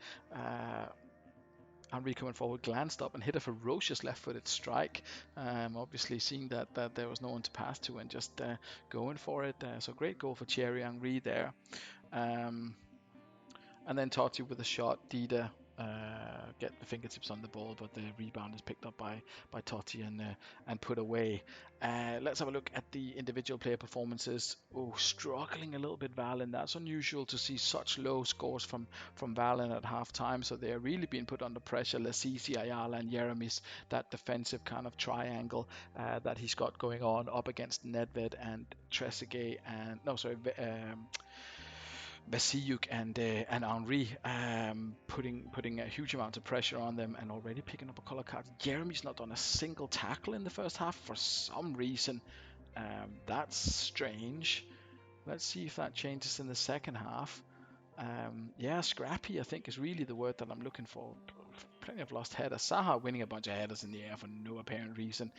Henry coming forward, glanced up and hit a ferocious left-footed strike. Obviously seeing that there was no one to pass to and just going for it. So great goal for Thierry Henry there. And then Totti with a shot. Dida get the fingertips on the ball, but the rebound is picked up by Totti and put away. Let's have a look at the individual player performances. Oh, struggling a little bit, Valen. That's unusual to see such low scores from Valen at half time. So they're really being put under pressure. Lasisi, Ayala, and Jeremies, that defensive kind of triangle that he's got going on up against Nedved and Trezeguet and Vasiliuk and Henry, putting a huge amount of pressure on them and already picking up a color card. Jeremy's not done a single tackle in the first half for some reason. That's strange. Let's see if that changes in the second half. Yeah, scrappy, I think, is really the word that I'm looking for. Plenty of lost headers. Saha winning a bunch of headers in the air for no apparent reason,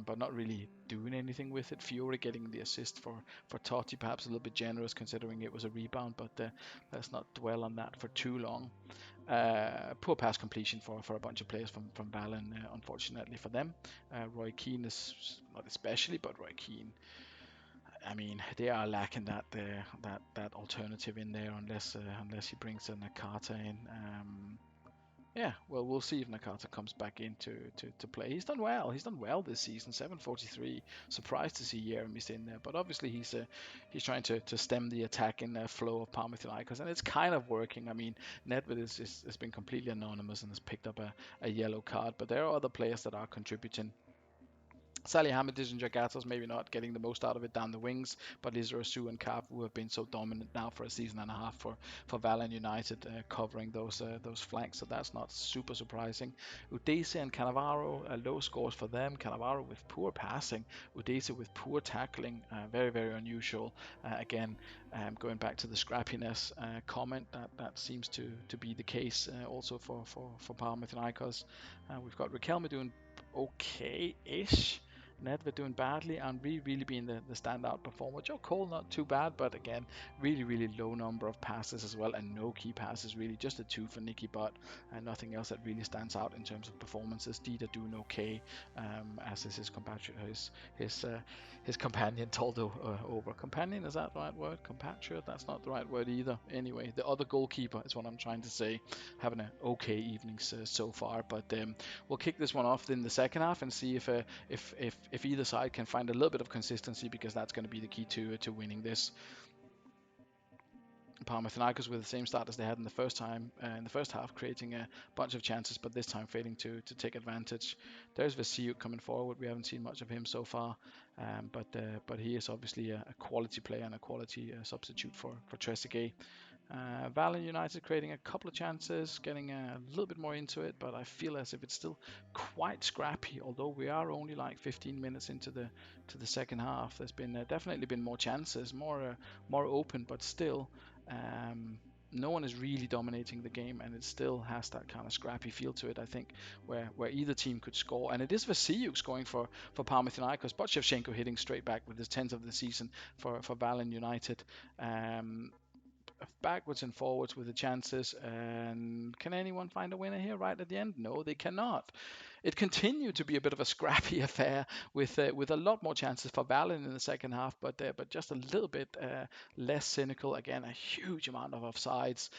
but not really doing anything with it. Vieri getting the assist for Totti, perhaps a little bit generous considering it was a rebound, but let's not dwell on that for too long. Poor pass completion for a bunch of players from Valen, unfortunately for them. Roy Keane is not especially, but Roy Keane, I mean, they are lacking that alternative in there unless he brings a Nakata in. Yeah, well, we'll see if Nakata comes back into to play. He's done well. He's done well this season. 743. Surprised to see Jeremy's in there, but obviously he's trying to stem the attacking flow of Panathinaikos, and it's kind of working. I mean, Nedved has been completely anonymous and has picked up a yellow card, but there are other players that are contributing. Salihamidzic and Jagatos maybe not getting the most out of it down the wings, but Lizarasu and Cafu have been so dominant now for a season and a half for Valen United, covering those flanks, so that's not super surprising. Udese and Cannavaro, low scores for them. Cannavaro with poor passing, Udese with poor tackling, very, very unusual. Again, going back to the scrappiness comment, that seems to be the case also for Panathinaikos. We've got Riquelme doing okay-ish. Nedved doing badly, and really being the standout performer. Joe Cole not too bad, but again, really low number of passes as well, and no key passes really, just a 2 for Nicky Butt, and nothing else that really stands out in terms of performances. Dida doing okay, as is his compatriot, his companion told over. Companion, is that the right word? Compatriot? That's not the right word either. Anyway, the other goalkeeper is what I'm trying to say. Having an okay evening so far, but we'll kick this one off in the second half and see if either side can find a little bit of consistency, because that's going to be the key to winning this. Panathinaikos with the same start as they had in the first half, creating a bunch of chances, but this time failing to take advantage. There's Vasiuk coming forward. We haven't seen much of him so far, but he is obviously a quality player and a quality substitute for Trezeguet. Valen United creating a couple of chances, getting a little bit more into it, but I feel as if it's still quite scrappy. Although we are only like 15 minutes into the second half, there's been definitely been more chances, more open, but still. No one is really dominating the game, and it still has that kind of scrappy feel to it, I think, where either team could score. And it is Vasiuk scoring for Panathinaikos, but Shevchenko hitting straight back with his 10th of the season for Valen United. Backwards and forwards with the chances. And can anyone find a winner here right at the end? No, they cannot. It continued to be a bit of a scrappy affair with a lot more chances for Valen in the second half, but just a little bit less cynical. Again, a huge amount of offsides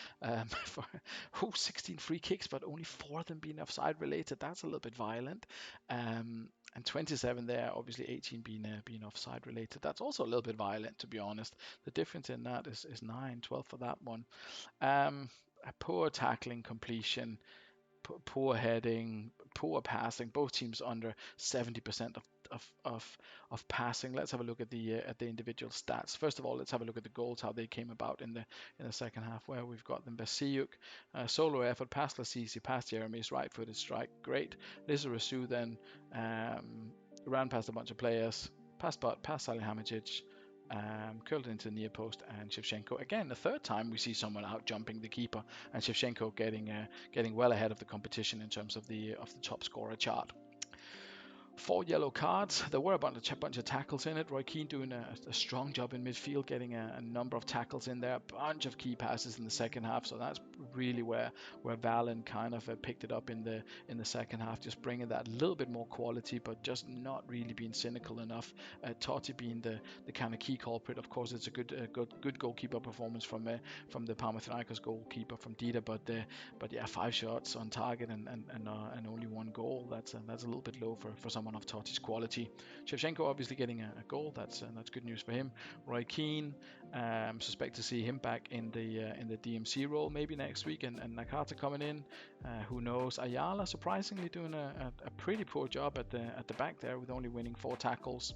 for 16 free kicks, but only 4 of them being offside related. That's a little bit violent. And 27 there, obviously 18 being offside related. That's also a little bit violent, to be honest. The difference in that is 9, 12 for that one. A poor tackling completion, poor heading, poor passing. Both teams under 70% of passing. Let's have a look at the individual stats. First of all, let's have a look at the goals, how they came about in the second half, where we've got them. Basiuk, solo effort, past Lasisi, past Jeremy's right-footed strike, great. Lizarasu then ran past a bunch of players, past Salihamidzic, curled into the near post, and Shevchenko again. The third time we see someone out jumping the keeper, and Shevchenko getting well ahead of the competition in terms of the top scorer chart. 4 yellow cards. There were a bunch of tackles in it. Roy Keane doing a strong job in midfield, getting a number of tackles in there. A bunch of key passes in the second half. So that's really where Valen kind of picked it up in the second half, just bringing that little bit more quality, but just not really being cynical enough. Totti being the kind of key culprit. Of course, it's a good goalkeeper performance from the Panathinaikos goalkeeper from Dida, but yeah, 5 shots on target and only 1 goal. That's a little bit low for someone of Totti's quality. Shevchenko obviously getting a goal. That's good news for him. Roy Keane, suspect to see him back in the DMC role maybe next week, and Nakata coming in. Who knows? Ayala surprisingly doing a pretty poor job at the back there, with only winning 4 tackles.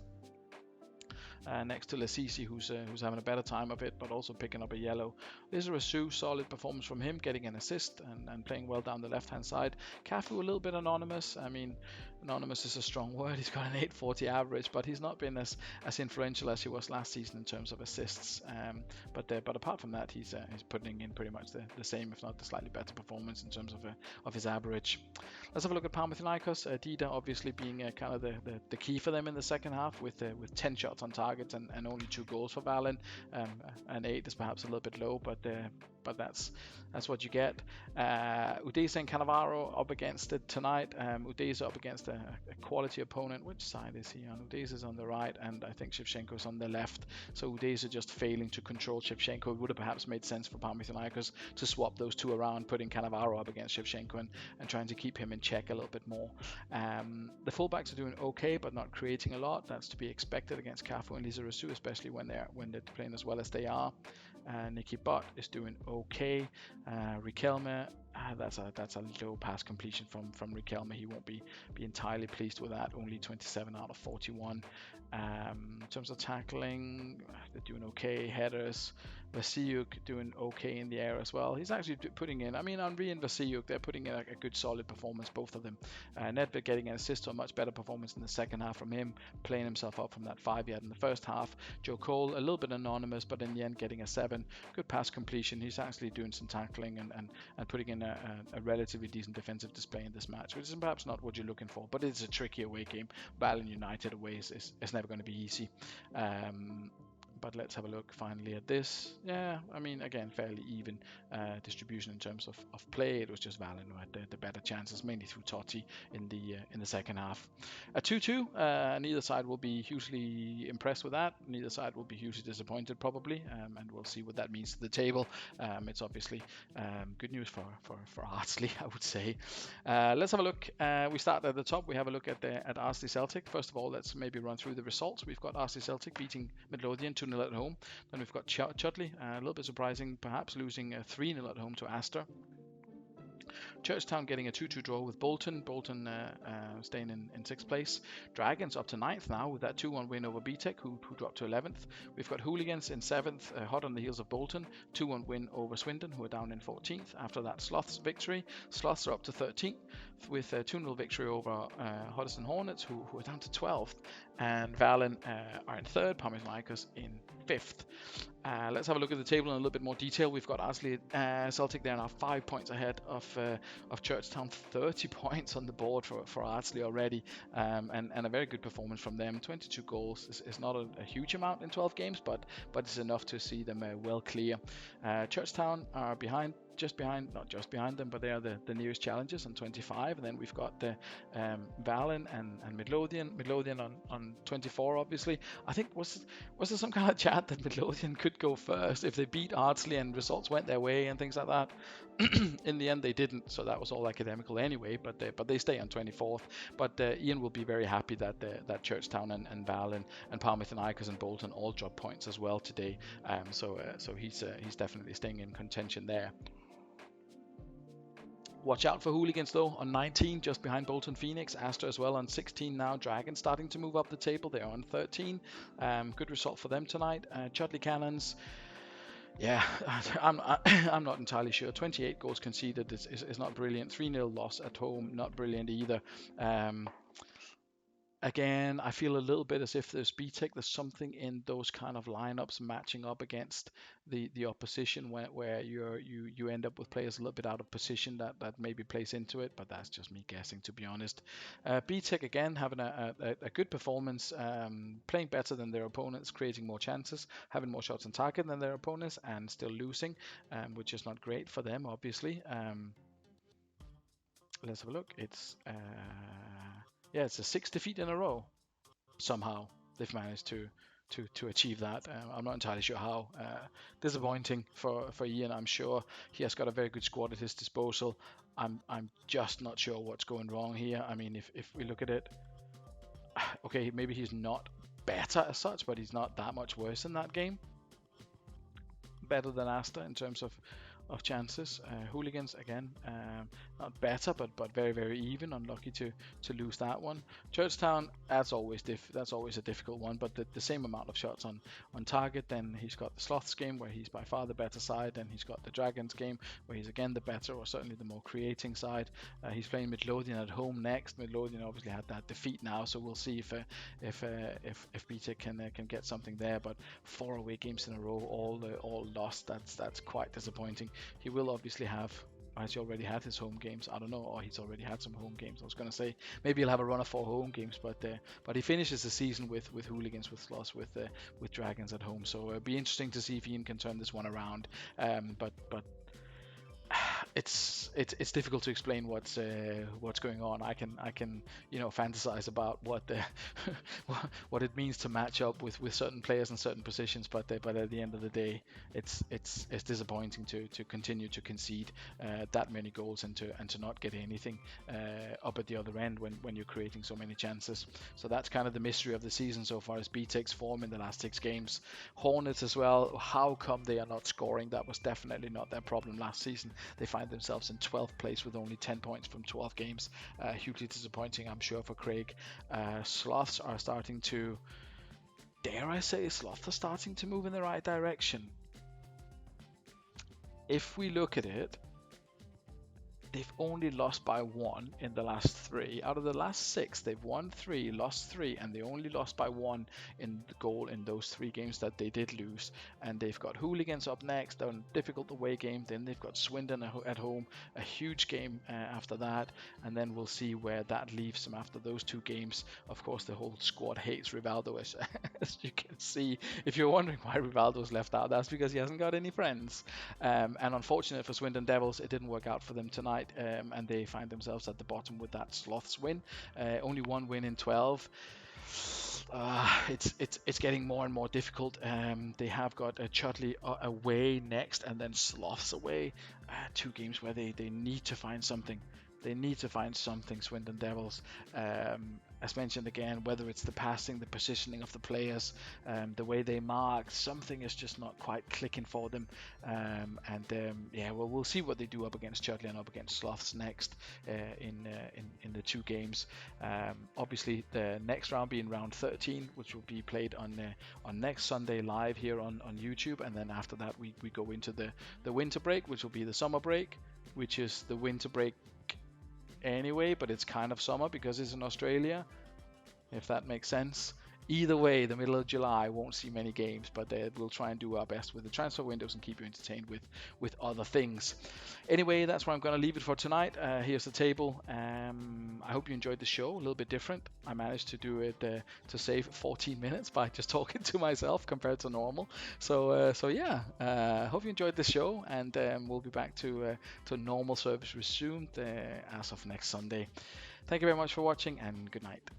Next to Lasisi, who's having a better time of it, but also picking up a yellow. Lizarasu, solid performance from him, getting an assist and playing well down the left-hand side. Cafu a little bit anonymous. I mean, anonymous is a strong word. He's got an 840 average, but he's not been as influential as he was last season in terms of assists. But apart from that, he's putting in pretty much the same, if not the slightly better performance in terms of his average. Let's have a look at Panathinaikos. Dida obviously being kind of the key for them in the second half with 10 shots on target and only 2 goals for Valen. And 8 is perhaps a little bit low, but that's what you get. Udeza and Cannavaro up against it tonight. Udeza up against a quality opponent. Which side is he on? Udeza's on the right, and I think Shevchenko's on the left. So Udeza just failing to control Shevchenko. It would have perhaps made sense for Panathinaikos to swap those two around, putting Cannavaro up against Shevchenko and trying to keep him in check a little bit more. The fullbacks are doing okay, but not creating a lot. That's to be expected against Cafu and Lizarazu, especially when they're playing as well as they are. Nicky Butt is doing okay. Riquelme, that's a low pass completion from Riquelme. He won't be entirely pleased with that. Only 27 out of 41. In terms of tackling, they're doing okay. Headers, Vasiliuk doing okay in the air as well. He's actually putting in, Henry and Vasiliuk, they're putting in a good solid performance, both of them. Nedved getting an assist, a much better performance in the second half from him, playing himself up from that 5 he had in the first half. Joe Cole, a little bit anonymous, but in the end getting a 7. Good pass completion. He's actually doing some tackling and putting in a relatively decent defensive display in this match, which is perhaps not what you're looking for, but it's a tricky away game. Valen United away is never going to be easy. But let's have a look finally at this. Yeah, again, fairly even distribution in terms of play. It was just Valen who had the better chances, mainly through Totti in the second half. A 2-2. Neither side will be hugely impressed with that. Neither side will be hugely disappointed probably, and we'll see what that means to the table. It's obviously good news for Ardsley, I would say. Let's have a look. We start at the top. We have a look at Ardsley Celtic. First of all, let's maybe run through the results. We've got Ardsley Celtic beating Midlothian 2-0 at home. Then we've got Chudley, a little bit surprising perhaps, losing 3-0 at home to Aster. Churchtown getting a 2-2 draw with Bolton. Bolton staying in 6th place. Dragons up to 9th now with that 2-1 win over BTEC, who dropped to 11th. We've got Hooligans in 7th, hot on the heels of Bolton. 2-1 win over Swindon, who are down in 14th. After that, Sloths victory. Sloths are up to 13th with a 2-0 victory over Hoddesdon Hornets, who are down to 12th. And Valen are in 3rd, Panathinaikos in 5th. Let's have a look at the table in a little bit more detail. We've got Ardsley Celtic there now 5 points ahead of Churchtown, 30 points on the board for Ardsley already, and a very good performance from them. 22 goals is not a huge amount in 12 games, but it's enough to see them well clear. Churchtown are not just behind them, but they are the nearest challengers on 25, and then we've got the Valen and Midlothian on 24. Obviously, I think was there some kind of chat that Midlothian could go first if they beat Ardsley and results went their way and things like that. In the end, they didn't, so that was all academical anyway. But they stay on 24th. But Ian will be very happy that Churchtown and Valen and Panathinaikos and Bolton all drop points as well today. So he's definitely staying in contention there. Watch out for Hooligans though on 19, just behind Bolton Phoenix. Aster as well on 16 now. Dragons starting to move up the table. They're on 13. Good result for them tonight. Chudley Cannons. Yeah, I'm not entirely sure. 28 goals conceded is not brilliant. 3-0 loss at home, not brilliant either. Again, I feel a little bit as if there's there's something in those kind of lineups matching up against the opposition where you end up with players a little bit out of position that maybe plays into it, but that's just me guessing, to be honest. BTEC again having a good performance, playing better than their opponents, creating more chances, having more shots on target than their opponents, and still losing, which is not great for them, obviously. Let's have a look. It's a 6th defeat in a row. Somehow they've managed to achieve that. I'm not entirely sure how. Disappointing for Ian. I'm sure he has got a very good squad at his disposal. I'm just not sure what's going wrong here. If we look at it, okay, maybe he's not better as such, but he's not that much worse in that game. Better than Aster in terms of of chances. Hooligans again, not better, but very very even. Unlucky to lose that one. Churchtown, that's always a difficult one, but the same amount of shots on target. Then he's got the Sloths game where he's by far the better side. Then he's got the Dragons game where he's again the better, or certainly the more creating side. He's playing Midlothian at home next. Midlothian obviously had that defeat now, so we'll see if Peter can get something there. But 4 away games in a row, all lost. That's quite disappointing. He will obviously have. Has he already had his home games? I don't know. Or he's already had some home games. I was going to say maybe he'll have a run of 4 home games, but he finishes the season with Hooligans, with Sloths, with Dragons at home. So it'll be interesting to see if Ian can turn this one around. But it's difficult to explain what's going on. I can fantasize about what the what it means to match up with certain players in certain positions, but at the end of the day, it's disappointing to continue to concede that many goals and to not get anything up at the other end when you're creating so many chances. So that's kind of the mystery of the season so far, as B takes form in the last 6 games. Hornets as well. How come they are not scoring? That was definitely not their problem last season. They find themselves in 12th place with only 10 points from 12 games. Hugely disappointing, I'm sure, for Craig. Sloths are starting to, dare I say, Sloths are starting to move in the right direction. If we look at it, they've only lost by 1 in the last 3. Out of the last 6, they've won 3, lost 3, and they only lost by 1 in the goal in those 3 games that they did lose. And they've got Hooligans up next, a difficult away game. Then they've got Swindon at home, a huge game after that. And then we'll see where that leaves them after those 2 games. Of course, the whole squad hates Rivaldo, as you can see. If you're wondering why Rivaldo's left out, that's because he hasn't got any friends. And unfortunate for Swindon Devils, it didn't work out for them tonight. And they find themselves at the bottom with that Sloths win. Only 1 win in 12. It's getting more and more difficult. They have got Chudley away next, and then Sloths away. 2 games where they need to find something. They need to find something, Swindon Devils. As mentioned again, whether it's the passing, the positioning of the players, the way they mark, something is just not quite clicking for them. We'll see what they do up against Chudley and up against Sloths next in the 2 games. Obviously, the next round being round 13, which will be played on next Sunday live here on YouTube, and then after that we go into the winter break, which will be the summer break, which is the winter break anyway, but it's kind of summer because it's in Australia, if that makes sense. Either way, the middle of July won't see many games, but we'll try and do our best with the transfer windows and keep you entertained with other things. Anyway, that's where I'm going to leave it for tonight. Here's the table. I hope you enjoyed the show. A little bit different. I managed to do it to save 14 minutes by just talking to myself compared to normal. So hope you enjoyed the show, and we'll be back to normal service resumed as of next Sunday. Thank you very much for watching, and good night.